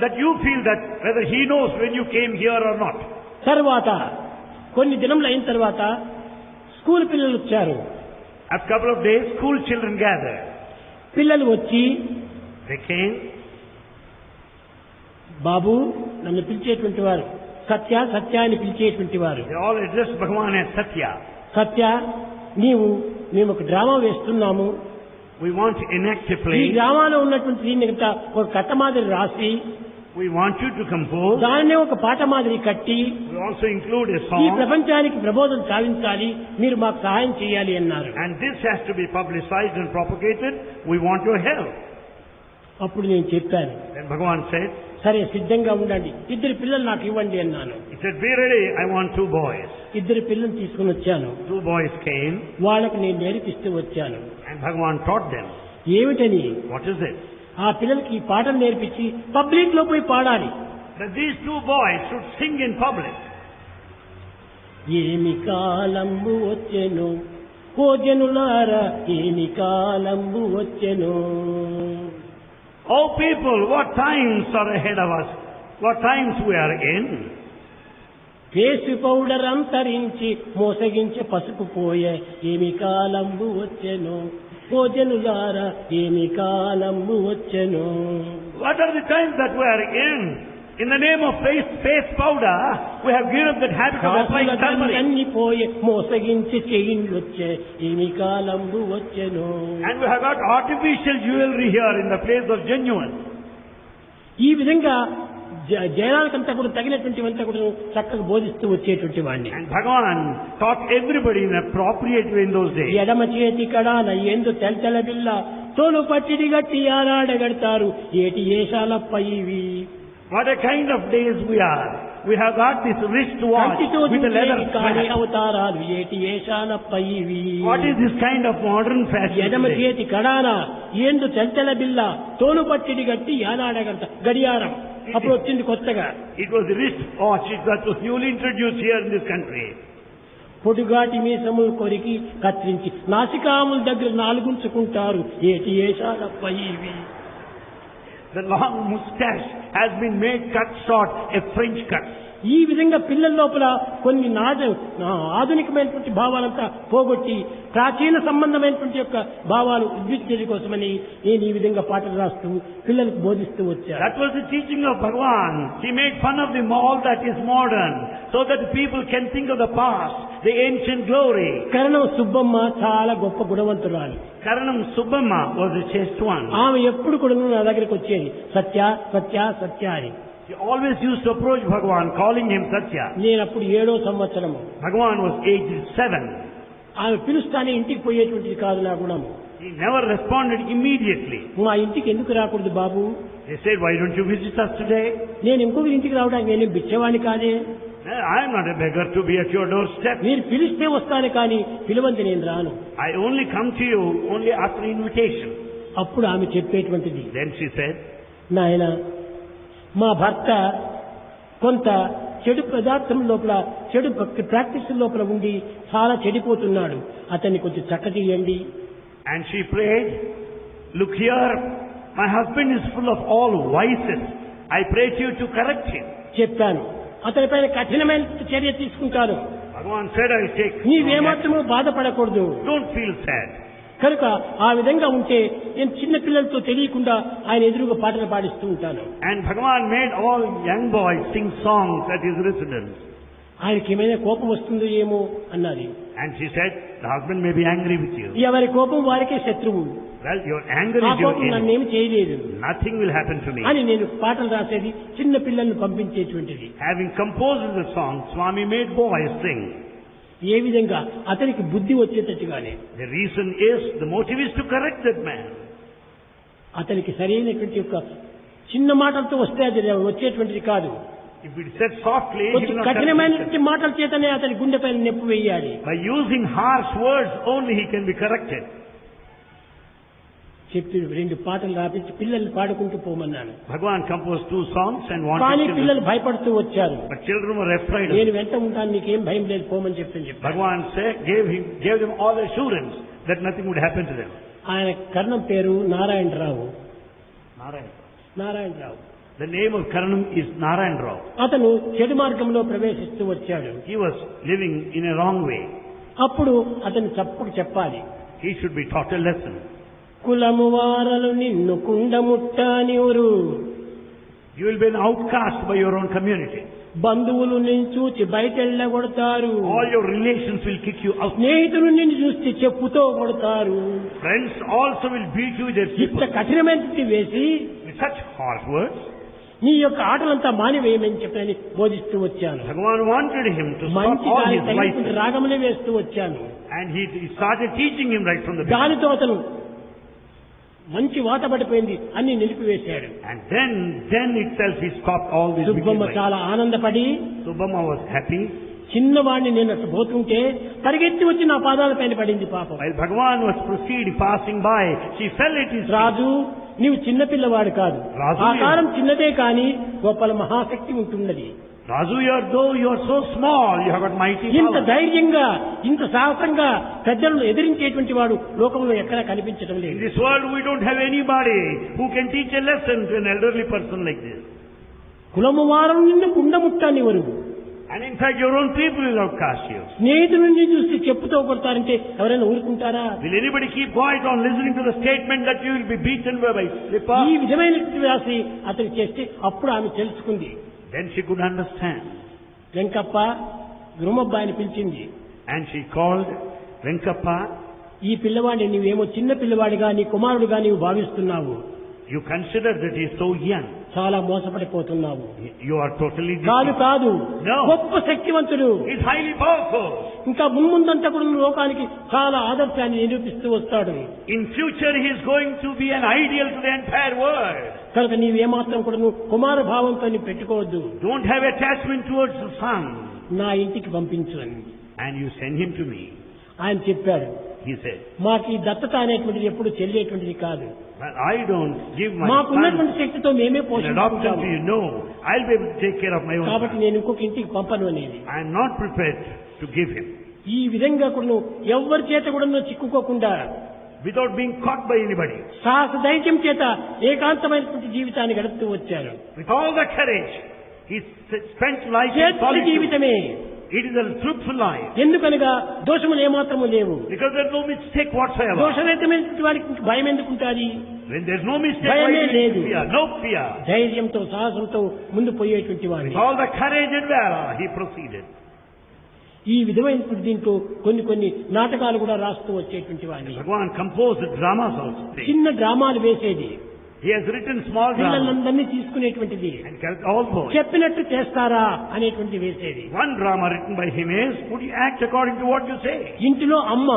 that you feel that whether he knows when you came here or not. తర్వాత కొన్ని దినములు అయిన తర్వాత స్కూల్ పిల్లలు వచ్చారు. After a couple of days, school children gathered. పిల్లలు వచ్చి, They came. బాబు నన్ను పిలిచేటువంటి వారు, సత్య సత్య అని పిలిచేటువంటి వారు. They all addressed Bhagavan as Satya. సత్య, మేము ఒక డ్రామా వేస్తున్నాము, We want to enact a ఈ play. డ్రామాలో ఉన్నటువంటి దీన్ని ఒక కథ మాదిరి రాసి We want you to compose. దాన్నే ఒక పాట మాదిరి కట్టి We also include a ఈ song. ప్రపంచానికి ప్రబోధం సాధించాలి, మీరు మాకు సహాయం చేయాలి అన్నారు. And this has to be publicized and propagated. We want your help. అప్పుడు నేను చెప్పాను, Then Bhagavan said, సరే సిద్ధంగా ఉండండి, ఇద్దరు పిల్లలు నాకు ఇవ్వండి అన్నాను. he said, be ready, I want 2 boys. ఇద్దరు పిల్లలు తీసుకుని వచ్చాను. 2 boys came వాళ్ళకు నేను నేర్పిస్తూ వచ్చాను. and Bhagavan taught them. ఏమిటని, What is it? ఆ పిల్లలకి ఈ పాటలు నేర్పించి పబ్లిక్ లో పోయి పాడాలి. That these 2 boys should sing in public. ఏమి కాలంబు వచ్చెను ఓ జనులారా ఏమి కాలంబు వచ్చెను. Oh people, what times are ahead of us? What times we are in? Case powder అంతరించి మోసగించి పసుపు పోయే ఏమి కాలంబు వచ్చెను. ఓ జనులారా ఏమి కాలంబు వచ్చెను. What are the times that we are in? In the name of face powder, we have given up that habit of applying turmeric. అన్ని పోయే మోసగించి చెయ్యిండ్లొచ్చే ఏమి కాలంబు వచ్చెను. And we have got artificial jewelry here in the place of genuine. ఈ విధంగా జనాలకంతా కూడా తగినటువంటి అంతా కూడా చక్కగా బోధిస్తూ వచ్చేటువంటి వాడిని. And Bhagavan taught everybody in an appropriate way in those days. ఎడమ చేతి కడాన ఏందో తెల్తెల బిల్ల తోలు పట్టిడి గట్టి ఆరాడగడతారు ఏటి ఏషాలప్ప ఇవి. What a kind of days we are. We have got this wrist watch with a leather strap. అవతారాలు ఏటి ఏషాలప్ప ఇవి. What is this kind of modern fashion ఎడమ today? చేతి కడాన ఏందో తెల్తెల బిల్ల తోలు పట్టిడి గట్టి ఆరాడగడత గడియారం అప్పుడు వచ్చింది కొత్తగా. It was the wrist watch that was newly introduced here in this country. పొడుగాటి మీసములు కొరికి కత్తిరించి నాసికాముల దగ్గర నాలుగుంచుకుంటారు ఏటి ఏషాలప్ప ఇవి. The long moustache has been made cut short, a French cut. ఈ విధంగా పిల్లల లోపల కొన్ని ఆధునికమైనటువంటి భావాలంతా పోగొట్టి ప్రాచీన సంబంధమైనటువంటి యొక్క భావాలు ఉద్విగ్నత కోసమని నేను ఈ విధంగా పాటలు రాస్తూ పిల్లలకు బోధిస్తూ వచ్చాను. That was the teaching of Bhagavan. He made fun of all that is modern, so that the people can think of the past, the ancient glory. కరణం సుబ్బమ్మ చాలా గొప్ప గుణవంతురాలు. Karanam Subbamma was a chaste one. ఆమె ఎప్పుడు కూడా నా దగ్గరికి వచ్చేది సత్య సత్య సత్య అని. She always used to approach Bhagavan, calling him Satya. నేను అప్పుడు 7వ సంవత్సరము. Bhagavan was aged 7. ఆమె పిలుస్తానే ఇంటికి పోయేటువంటిది కాదు నా గుణము. He never responded immediately. మా ఇంటికి ఎందుకు రాకూడదు బాబు? They said, why don't you visit us today? నేను ఇంకొక ఇంటికి రావడానికి నేను బిచ్చవాణి కాదే. I am not a beggar to be at your doorstep. మీరు పిలిస్తే వస్తాను కానీ పిలవంతి నేను రాను. I only come to you only after invitation. అప్పుడు ఆమె చెప్పేటువంటిది, Then she said, నాయన మా భర్త కొంత చెడు పదార్థం లోపల చెడు ప్రాక్టీస్ లోపల ఉండి చాలా చెడిపోతున్నాడు, అతన్ని కొంచెం చక్కటియండి. and she prayed, look here, my husband is full of all vices. I pray to you to correct him. చెప్పాను. అతని పైన కఠినమైన చర్య తీసుకుంటాను. Bhagavan said, I take. నీవేమాత్రమూ బాధపడకూడదు. Don't feel sad. కనుక ఆ విధంగా ఉంటే నేను చిన్న పిల్లలతో తెలియకుండా ఆయన ఎదురుగా పాటలు పాడిస్తూ ఉంటాను. And Bhagavan made all young boys sing songs at his residence. ఆయనకి ఏమైనా కోపం వస్తుందో ఏమో అన్నది. And she said, the husband may be angry with you. ఎవరి కోపం వారికే శత్రువు. Well, your anger ఆ is your కోపం enemy. నన్నేమి చేయలేదు Nothing will happen to me. అని నేను పాటలు రాసేది, చిన్న పిల్లల్ని పంపించేటువంటిది. Having composed the song, Swami made boys sing. ఏ విధంగా అతనికి బుద్ధి వచ్చేటట్టుగానే. The reason is, the motive is to correct that man. అతనికి సరైనటువంటి యొక్క చిన్న మాటలతో వస్తే అది వచ్చేటువంటిది కాదు. If it said softly, he will కొంచెం not కఠినమైనటువంటి మాటల చేతనే అతని గుండె పైన నొప్పి వేయాలి. By using harsh words only he can be corrected. చెప్పి 2 పాటలు రాపించి పిల్లల్ని పాడుకుంటూ పోమన్నాను. Bhagavan composed 2 songs and కానీ wanted పిల్లలు children. భయపడుతూ వచ్చారు. But children were afraid. నేను వెంట ఉంటాను, నీకేం భయం లేదు, పోమని చెప్పాను. Bhagavan gave them all assurance that nothing would happen to them. ఆయన కర్ణం పేరు Narayana Rao. Narayan. Narayana Rao. The name of Karanam is Narayan Rao. అతను చెడు మార్గంలో ప్రవేశిస్తూ వచ్చాడు. He was living in a wrong way. అప్పుడు అతను తప్పక చెప్పాలి. He should be taught a lesson. కులము వారలు నిన్ను కుండముట్టానివురు. You will be an outcast by your own community. బంధువులు నిన్ను చూచి బయటెళ్ళగొడతారు. All your relations will kick you out. స్నేహితులు నిన్ను చూస్తే చెప్పుతో కొడతారు. Friends also will beat you with their ఇంత people. కఠినమైనది వేసి With such harsh words, నీ యొక్క ఆటలంతా మానివేయమని చెప్పని బోధిస్తూ వచ్చాను. Bhagavan wanted him to stop మంచి all దాని his తగినటువంటి vices. రాగములే వేస్తూ వచ్చాను. And he started teaching him right from the beginning. దానితో అతను మంచి వాత పడిపోయింది, అన్ని నిలిపివేశాడు. And then itself he stopped all these wicked Subbamma vices. చాలా ఆనందపడి, Subbamma was happy. చిన్నవాడిని నేను అట్లా పోతుంటే పరిగెత్తి వచ్చి నా పాదాల పైన పడింది పాపం. While Bhagavan was passing by, she fell at his feet. రాజు, నీవు చిన్న పిల్లవాడు కాదు, రాజు, ఆకారం చిన్నదే కాని గొప్పల మహాశక్తి ఉంటున్నది. Raju, though you are so small, you have got mighty ఇంత power. ధైర్యంగా ఇంత సాహసంగా పెద్దలను ఎదిరించేటువంటి వాడు లోకంలో ఎక్కడా కనిపించడం In లేదు. this world, we don't have anybody who can teach a lesson to an elderly person like this. కులము వారం నిన్ను కుండముట్టాని వరకు And in fact, your own people will outcast you. స్నేహితుడిని చూసి చెప్పుతో కొడతారంటే ఎవరైనా ఊరుకుంటారా? Will anybody keep quiet on listening to the statement that you will be beaten by slipper? ఈ విధమైన రాసి అతను చేస్తే అప్పుడు ఆమె తెలుసుకుంది. Then she could understand. Venkappa గురుమబ్బాయిని పిలిచింది. And she called Venkappa. ఈ పిల్లవాడిని నీవేమో చిన్న పిల్లవాడిగా నీ కుమారుడిగా నీవు భావిస్తున్నావు. You consider that he is so young. చాలా మోసపడిపోతున్నావు. You are totally కాదు deceived. కాదు No. గొప్ప శక్తివంతుడు. He is highly powerful. ఇంకా మున్ముందంతా కూడా లోకానికి చాలా ఆదర్శాన్ని నిరూపిస్తూ వస్తాడు. In future, he is going to be an ideal to the entire world. కనుక నీవేమాత్రం కూడా నువ్వు కుమార భావంతో నీ పెట్టుకోవద్దు. Don't have attachment towards the son. నా ఇంటికి పంపించు అని And you send him to me. ఆయన చెప్పాడు. He said, మాకు ఈ దత్తత అనేటువంటిది ఎప్పుడు చెల్లేటువంటిది కాదు. but I don't give my మాకున్నటువంటి son శక్తితో మేమే an adoption to పోషించుకుంటాము. you. No, I'll be able to take care of my own కాబట్టి son. నేను ఇంకొక ఇంటికి పంపను అనేది. I am not prepared to give him ఈ విధంగా కూడా నువ్వు ఎవరి చేత కూడా నువ్వు చిక్కుకోకుండా without being caught by anybody. సాహస ధైర్యం చేత ఏకాంతమైనటువంటి జీవితాన్ని గడుపుతూ వచ్చారు. With all the courage, he spent life in చేతుల solitude. జీవితమే. It is a fruitful life. ఎందుకనగా దోషములు ఏమాత్రము లేవు. Because there is no mistake whatsoever. దోషరహితమైనటువంటి వారికి భయం ఎందుకుంటుంది? When there is no mistake, why భయమే do you లేదు. fear? No fear. ధైర్యంతో సాహసంతో ముందు పోయేటువంటి With వాడిని. all the courage and valor, he proceeded. ఈ విధమైనటువంటి దీంట్లో కొన్ని నాటకాలు కూడా రాస్తూ వచ్చేటువంటి వాడిని. Bhagavan composed dramas also. చిన్న డ్రామాలు వేసేది. He has written small dramas పిల్లలందరినీ తీసుకునేటువంటిది. and kept all boys. చెప్పినట్టు చేస్తారా అనేటువంటి వేసేది. One drama written by him is, would you act according to what you say? ఇంటిలో అమ్మ,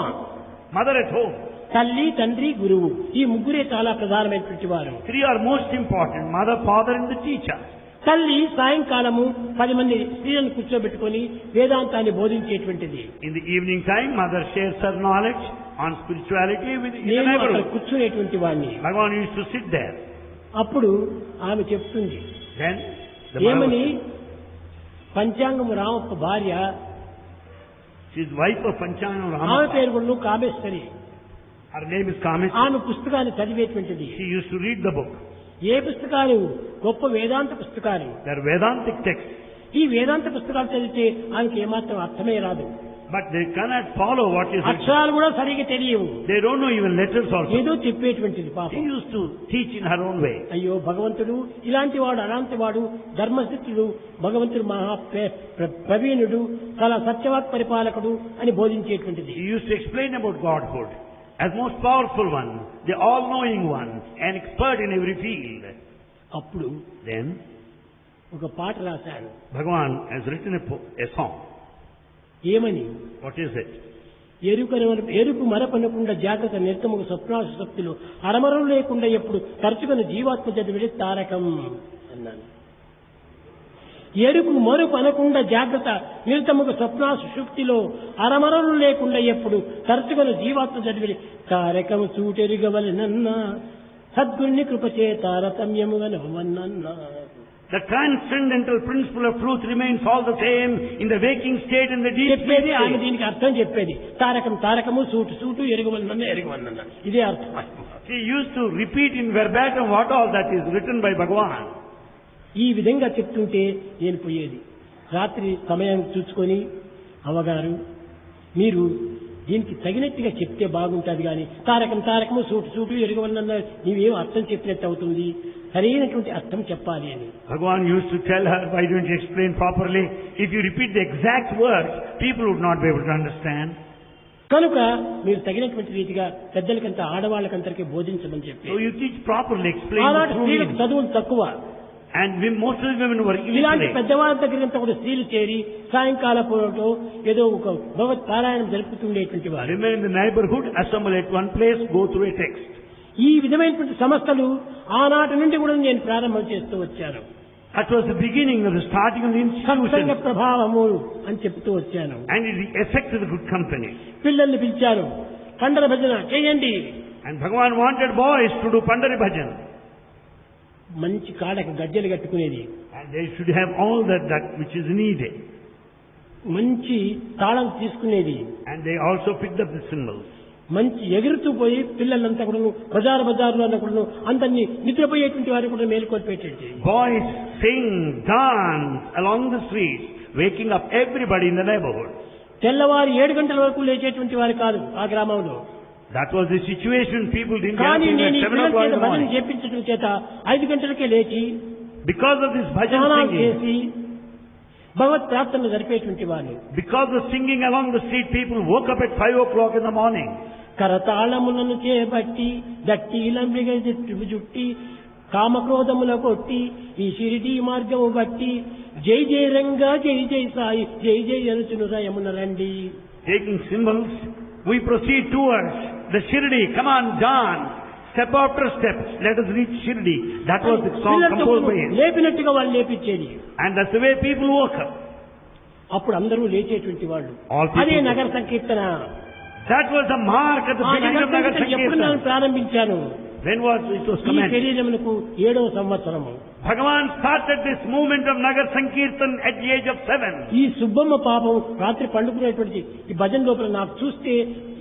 Mother at home. తల్లి, తండ్రి, గురువు ఈ ముగ్గురే చాలా ప్రధానమైనటువంటి వారు. Three are most important, mother, father and the teacher. తల్లి సాయంకాలము 10 మంది స్త్రీలను కూర్చోబెట్టుకొని వేదాంతాన్ని బోధించేటువంటిది. In the evening time, mother shares her knowledge on spirituality with the నేను అక్కడ neighborhood. కూర్చునేటువంటి వాడిని. Bhagavan used to sit there. అప్పుడు ఆమె చెప్తుంది Then the mother ఏమని, was, పంచాంగము రామప్ప భార్య, she is wife of Panchangam ఆమె Ramappa. పేరు కూడా Kameshwari. Her name is Kameshwari. ఆమె పుస్తకాన్ని చదివేటువంటిది. She used to read the book. ఏ పుస్తకాలు? గొప్ప వేదాంత పుస్తకాలు. They are Vedantic texts. ఈ వేదాంత పుస్తకాలు చదివితే ఆమెకి ఏమాత్రం అర్థమే రాదు. But they cannot follow what is written. అక్షరాలు కూడా సరిగా తెలియవు. They don't know even letters also. ఏదో చెప్పేటువంటిది She పాపం. used to teach in her own way. అయ్యో భగవంతుడు ఇలాంటి వాడు అలాంటి వాడు ధర్మశిష్యుడు, భగవంతుడు మహా ప్రవీణుడు, చాలా సత్యవాక్ పరిపాలకుడు అని బోధించేటువంటిది. She used to explain about Godhood as most powerful one, the all-knowing one, an expert in every field. అప్పుడు Then ఒక పాట రాశాను. Bhagavan has written a song. ఏమని? What is it? ఎరుపు మరపనకుండా జాగ్రత్త నిర్తముకు స్వప్నాసు శక్తులు అరమరం లేకుండా ఎప్పుడు తరచుకొని జీవాత్మ చదివిడి తారకం అన్నాను. ఎరుపు మరుపు అనకుండా జాగ్రత్త నిరతముకు స్వప్నాసు శుక్తిలో అరమరలు లేకుండా ఎప్పుడు తరచుకొని జీవాత్మ చదివిడి తారకము చూటెరుగవలెనన్నా సద్గురుని కృపచే తారతమ్యముగా నవ్వమన్నా. The transcendental principle of truth remains all the same in the waking state and the deep చెప్పేది ఆమె sleep. దీనికి అర్థం చెప్పేది. తారకము సూటు ఎరుగవలనన్నా ఎరుగవలనన్నా ఇదే అర్థం. She used to repeat in verbatim what all that is written by Bhagavan. ఈ విధంగా చెప్తుంటే నేను పోయేది. రాత్రి సమయం చూసుకొని అమ్మగారు మీరు దీనికి తగినట్టుగా చెప్తే బాగుంటుంది కానీ తారకము సూటు ఎరుగవలనన్నా నీవేం అర్థం చెప్పినట్టు అవుతుంది, సరైనటువంటి అర్థం చెప్పాలి అని. Bhagavan used to tell her, why don't you explain properly? If you repeat the exact words, people would not be able to understand. కనుక మీరు తగినటువంటి రీతిగా పెద్దలకంతా ఆడవాళ్ళకంతరికి బోధించమని చెప్పి. So you teach properly, explain ఆనాటి the true స్త్రీలకు meaning. చదువులు తక్కువ. And most of the women were ఇలాంటి illiterate. పెద్దవాళ్ళ దగ్గరంతా కూడా స్త్రీలు చేరి సాయంకాల పూటలో ఏదో ఒక భగవత్ పారాయణం జరుపుతుండేటువంటి వారు. Women in the neighborhood assemble at one place, go through a text. ఈ విధమైనటువంటి సంస్థలు ఆనాటి నుండి కూడా నేను ప్రారంభం చేస్తూ వచ్చాను. That was the beginning of the starting of the Satsanga institution. ప్రభావము అని చెప్తూ వచ్చాను. And it affected the good company. పిల్లల్ని పిలిచారు, పండర భజన చేయండి. And Bhagavan wanted boys to do Pandari Bhajan. మంచి కాడకు గజ్జలు కట్టుకునేది. And they should have all that which is needed. మంచి తాళం తీసుకునేది. And they also picked up the cymbals. మంచి ఎగురుతూ పోయి పిల్లలంతా కూడా బజార్లో అన్న కూడా అందరినీ నిద్రపోయేటువంటి వారు కూడా మేలుకొల్పేటట్టు. Boys sing, dance along the streets, waking up everybody in the neighborhood. తెల్లవారు 7 గంటల వరకు లేచేటువంటి వారు కాదు ఆ గ్రామంలో. That was the situation. People didn't కానీ get up నేను at 7 o'clock in the భజన morning. చేపించడం చేత 5 గంటలకే లేచి Because of this bhajan స్నానాలు singing, చేసి భగవత్ ప్రార్థనలు జరిపేటువంటి వారు. because of singing along the street, people woke up at 5 o'clock in the morning. కరతాళములను చేపట్టి దట్టిల మృగజుట్టు జుట్టి కామక్రోధముల కొట్టి ఈ షిరిడి మార్గము బట్టి జై జై రంగా జై జై సాయి జై జై అనుచును రయమున రండి. Taking cymbals, we proceed towards the Shirdi. Come on, dance. Step after step, let us reach Shirdi. That was the song composed by him. లేపినట్టుగా వాళ్ళు లేపించేది. And that's the way people woke up. అప్పుడు అందరూ లేచేటువంటి వాళ్ళు. All people అదే నగర సంకీర్తన. That was the mark at the beginning of Nagar ఎప్పుడు నేను Sankirtan. ప్రారంభించాను. When was it was ఈ commenced? శరీరమునకు 7వ సంవత్సరము. Bhagavan started this movement of Nagar Sankirtan at the age of 7. ఈ సుబ్బమ్మ పాపం రాత్రి పండుకునేటువంటి ఈ భజన లోపల నాకు చూస్తే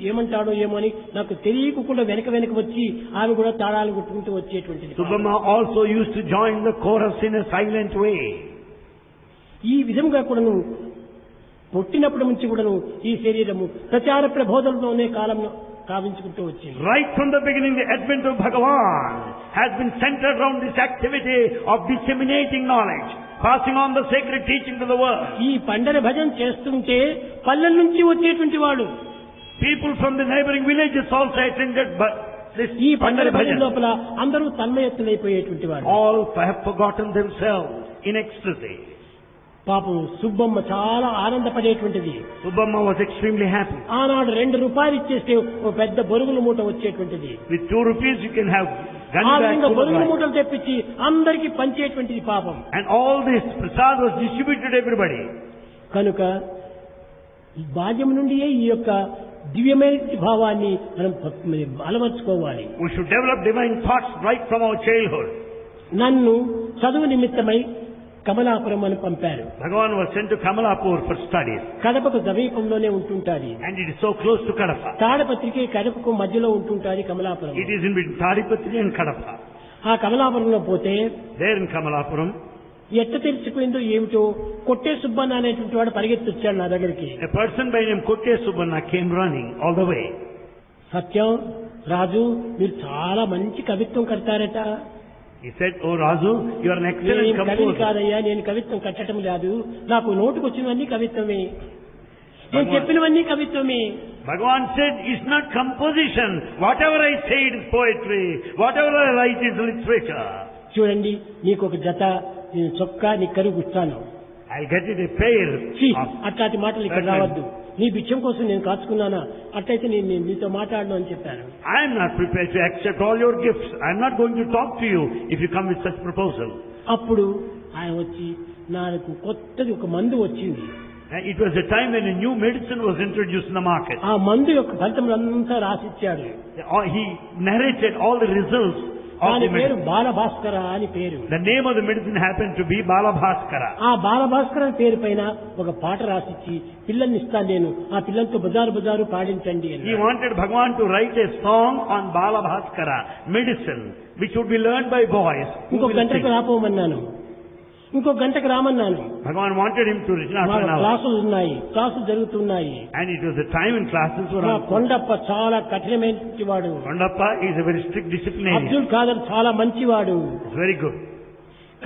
ఏమంటాడో ఏమో అని నాకు తెలియకుండా వెనక వచ్చి ఆమె కూడా తాళాలు కొట్టుకుంటూ వచ్చేటువంటిది. Subhamma also used to join the chorus in a silent way. ఈ విధంగా కూడాను పుట్టినప్పటి నుంచి కూడాను ఈ శరీరము ప్రచార ప్రబోధనలోనే కాలంలో కావించుకుంటూ వచ్చింది. Right from the beginning, the advent of Bhagavan has been centered around this activity of disseminating knowledge, passing on the sacred teaching to the world. ఈ పండర భజన చేస్తుంటే పల్లెల నుంచి వచ్చేటువంటి వాడు People from the neighboring villages also attended this ఈ పండర Pandara భజన Bhajan. లోపల అందరూ తన్మయత్తులైపోయేటువంటి వాడు. All have forgotten themselves in ecstasy. పాపం సుబ్బమ్మ చాలా ఆనందపడేటువంటిది. Subhamma was extremely happy. ఆనాడు 2 రూపాయలు ఇచ్చేస్తే ఓ పెద్ద బొరుగుల మూట వచ్చేటువంటిది. With 2 rupees you can have ఆ gunny విధంగా bag full of Borugula rice. మూటలు తెప్పించి అందరికీ పంచేటువంటిది పాపం. And all this prasad was distributed to everybody. కనుక బాల్యం నుండియే ఈ యొక్క దివ్యమైన భావాన్ని మనం అలవర్చుకోవాలి. We should develop divine thoughts right from our childhood. నన్ను చదువు నిమిత్తమై కమలాపురం అని పంపారు. Bhagavan was sent to Kamalapur for studies. కడపకు సమీపంలోనే ఉంటుంటాది. And it is so close to Kadapa. తాడపత్రికి కడపకు మధ్యలో ఉంటుంటాది Kamalapuram. It is in between Tadipatri and Kadapa. ఆ కమలాపురంలో పోతే There in Kamalapuram, ఎట్ట తెలిసిపోయిందో ఏమిటో కొట్టే సుబ్బన్న అనేటువంటి వాడు పరిగెత్తి వచ్చాడు నా దగ్గరికి. a person by name Kotte Subbanna came running all the way. సత్యం రాజు మీరు చాలా మంచి కవిత్వం కడతారట. He said, "Oh Razu, you are an excellent నేను కవిని composer." కాదయ్యా, నేను కవిత్వం కట్టడం లేదు, నాకు నోటుకు వచ్చినవన్నీ కవిత్వమే, నేను చెప్పినవన్నీ కవిత్వమే. Bhagavan said, "It's not composition. Whatever I say it is poetry. Whatever I write is literature." చూడండి నీకు ఒక జత నేను చొక్కా నీ కరుగు ఇస్తాను. I'll get it a pair of అట్లాంటి మాటలు ఇక్కడ రావద్దు, నీ బిచ్చం కోసం నేను కాచుకున్నానా, అట్లయితే నేను నీతో మాట్లాడను అని చెప్పాను. I am not prepared to accept all your gifts. I am not going to talk to you if you come with such proposal. అప్పుడు ఆయన వచ్చి నాకు కొత్తది ఒక మందు వచ్చింది. It was a time when a new medicine was introduced in the market. ఆ మందు యొక్క ఫలితములంతా రాసిచ్చాడు. He narrated all the results of దాని the పేరు medicine. బాలభాస్కర అని పేరు. The name of the medicine happened to be Balabhaskara. ఆ బాలభాస్కర పేరు పైన ఒక పాట రాసిచ్చి పిల్లల్ని ఇస్తాను నేను, ఆ పిల్లలతో బజారు పాడించండి అని. He wanted Bhagavan to write a song on Balabhaskara, medicine, which would be learned by boys who ఇంకో will గంటకు sing. రాపోమన్నాను, ఇంకో గంటకు రామన్నాను. Bhagavan wanted him to return after an hour. క్లాసులు ఉన్నాయి, క్లాసులు జరుగుతున్నాయి. And it was a time when classes were మా on. Kondappa చాలా కఠినమైన వాడు, Kondappa is a very strict disciplinarian. Abdul Khader చాలా మంచివాడు. It's very good.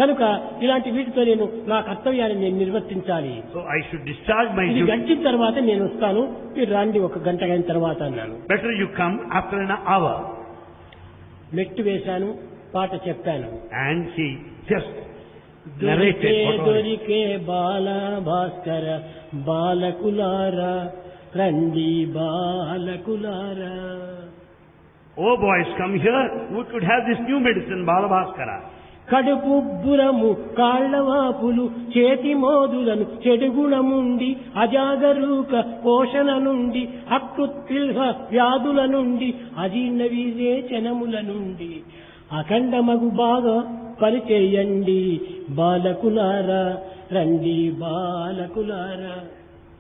కనుక ఇలాంటి వీటితో నేను నా కర్తవ్యాన్ని నేను నిర్వర్తించాలి. So I should discharge my ఇది duty. గడిచిన తర్వాత నేను వస్తాను, మీరు రండి ఒక గంట అయిన తర్వాత అన్నాను. Better you come after an hour. మెట్టు వేశాను, పాట చెప్పాను. And he just దొరికే narrated what was. దొరికే బాల భాస్కర బాలకులారా రండి బాలకులారా. Oh boys, come here. We could have this new medicine, Balabhaskara. కడుపు బురము కాళ్లవాపులు చేతి మోదులను చెడుగుణముండి అజాగరూక పోషణ నుండి అకృత్రిమ వ్యాధుల నుండి అజీర్ణ విరేచనముల నుండి అఖండమగు బాగా పని చేయండి బాలకులారా రండి బాలకులారా.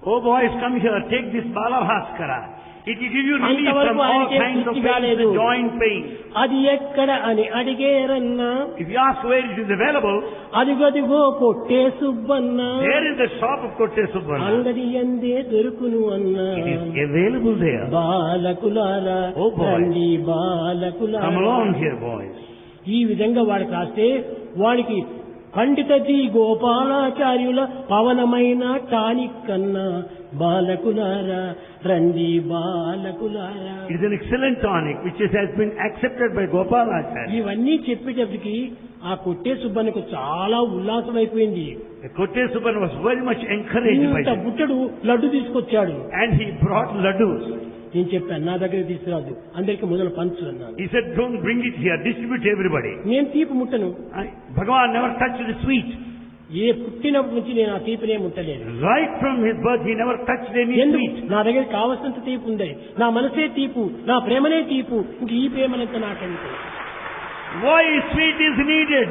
Oh boys, come here, take this Balabhaskara. It will give you relief from all kinds of pains, the joint pain. అది ఎక్కడ అని అడిగేరన్నా, If you ask where it is available, అదిగదిగో కొట్టే Subbanna, there is the shop of Kotte Subbanna. అంగడి ఎందే దొరుకును అన్నా. It is available there. బాలకులారా Oh boys. రండి Come బాలకులారా. along here, boys. ఈ విధంగా వాడికి రాస్తే వాడికి పండిత జీ గోపాలాచార్యుల పవనమైన టానిక్ కన్నా బాలకులారా రండి బాలకులారా. It is an excellent tonic which has been accepted by Gopalacharya. ఇవన్నీ చెప్పేటప్పటికి ఆ కొట్టే సుబ్బన్నకు చాలా ఉల్లాసం అయిపోయింది. Kotte Subbanna was very much encouraged by ఇంత it. బుట్టడు లడ్డు తీసుకొచ్చాడు. And he brought laddus. నేను చెప్పాను నా దగ్గర తీసుకురాదు, అందరికి మొదలు పంచు అన్నాను. He said, don't bring it here, distribute to everybody. నేను తీపి ముట్టను. Bhagavan never touched the sweet. ఏ పుట్టినప్పటి నుంచి నేను ఆ తీపినే ముట్టలేదు. Right from his birth, he never touched any ఎందుకు? sweet. నా దగ్గర కావలసినంత తీపు ఉంది, నా మనసే తీపు, నా ప్రేమనే తీపు, ఇంక ఈ ప్రేమనంత నాకంటే. Why sweet is needed?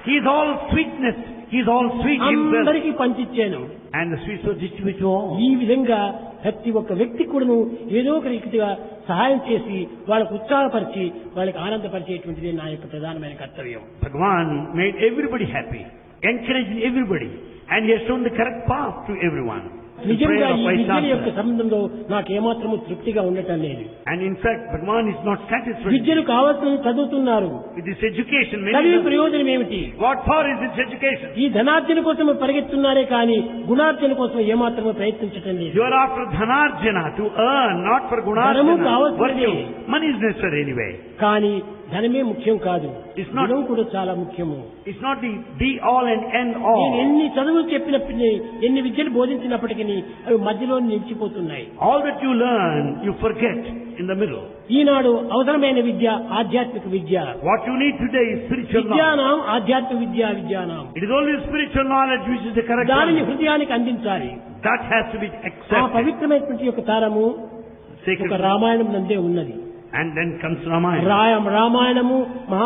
He is all sweetness. He is all sweet himself. అందరికీ పంచిచ్చాను. And the sweets were distributed to all. ఈ విధంగా ప్రతి ఒక్క వ్యక్తి కూడాను ఏదో ఒక రీతిగా సహాయం చేసి వాళ్ళకు ఉత్సాహపరిచి వాళ్ళకి ఆనందపరిచేటువంటిది నా యొక్క ప్రధానమైన కర్తవ్యం. Bhagavan made everybody happy, encouraged everybody, and he has shown the correct path to everyone. The నిజంగా prayer of ఈ విద్య యొక్క Vaishnavi. సంబంధంలో నాకు ఏమాత్రము తృప్తిగా ఉండటం లేదు. And in fact, Bhagavan is not satisfied. విద్యను కావాల్సిన చదువుతున్నారు, With this education, చదివి many ప్రయోజనం ఏమిటి? what for is this education? ఈ ధనార్జన కోసం పరిగెత్తున్నారే కానీ గుణార్జన కోసం ఏమాత్రము ప్రయత్నించటం లేదు. You are after dhanarjana to earn, not for ధనము gunarjana. కావాల్సిందే. Virtue. Money is necessary anyway. కానీ ధనమే ముఖ్యం కాదు, It's not- గుణం కూడా చాలా ముఖ్యము. It's not the be all and end నేను all. ఎన్ని చదువులు చెప్పినప్పటికీ, ఎన్ని విద్యలు బోధించినప్పటికీ అవి మధ్యలో నిలిచిపోతున్నాయి. All that you learn, you forget in the middle. ఈనాడు అవసరమైన విద్య ఆధ్యాత్మిక విద్య. What you need today is spiritual knowledge. విద్యానాం ఆధ్యాత్మిక విద్యానాం. It is only spiritual knowledge which is the correct దానిని one. హృదయానికి అందించాలి. That has to be ఆ accepted. పవిత్రమైనటువంటి యొక్క తారము Sacred. ఒక రామాయణం నందే ఉన్నది. And then comes Ramayana. రామాయణము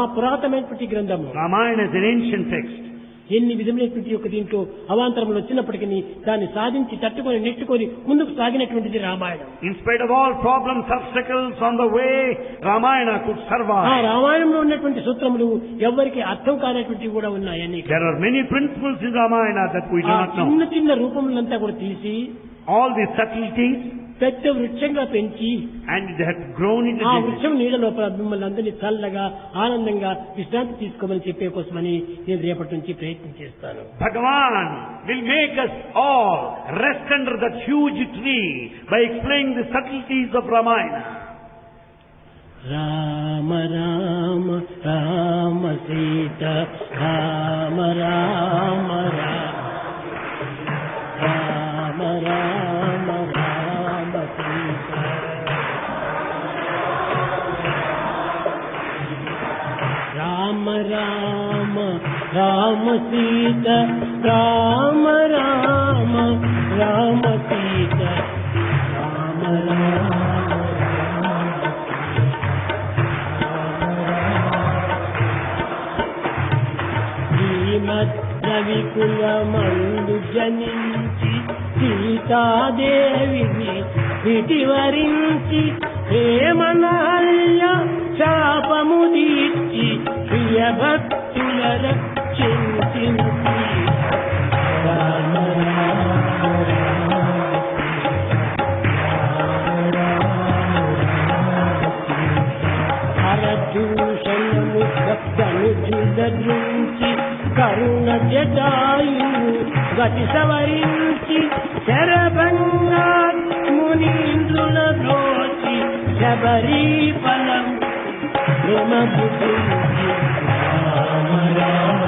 మహాపురాతమైనటువంటి గ్రంథము. Ramayana is an ancient text. ఎన్ని విధమైనటువంటి యొక్క దీంట్లో అవాంతరములు వచ్చినప్పటికీ దాన్ని సాధించి తట్టుకొని నెట్టుకొని ముందుకు సాగినటువంటిది Ramayanam. In spite of all problems, obstacles on the way, Ramayana could ఆ survive. రామాయణంలో ఉన్నటువంటి సూత్రములు ఎవరికి అర్థం కానటువంటివి కూడా ఉన్నాయి. అన్ని There are many principles in Ramayana that we do ఆ not know. చిన్న చిన్న రూపములంతా కూడా తీసి All these subtleties, పెద్ద వృక్షంగా పెంచి and they have grown into ఆ this. వృక్షం నీడ లోపల మిమ్మల్ని అందరినీ చల్లగా ఆనందంగా విశ్రాంతి తీసుకోమని చెప్పే కోసమని నేను రేపటి నుంచి ప్రయత్నం చేస్తాను. Bhagavan will make us all rest under that huge tree by explaining the subtleties of Ramayana. Rama Rama Rama Sita Rama Rama Rama Rama Rama Sita Rama Rama Rama Sita Rama Rama Rama Sita Rama Rama రవికులమందు జనించి సీతాదేవిని విటివరించి ప్రేమనాల్య శాపము తీర్చి ప్రియభక్తుల రక్షించి రామ రామ హరదూషణము ధనుజుదృంచి కరుణ జటాయువు గతి సవరించి శరభంగా మునీంద్రుల దోచి శబరీ ఫలం ప్రేమ బుద్ధి రామ రామ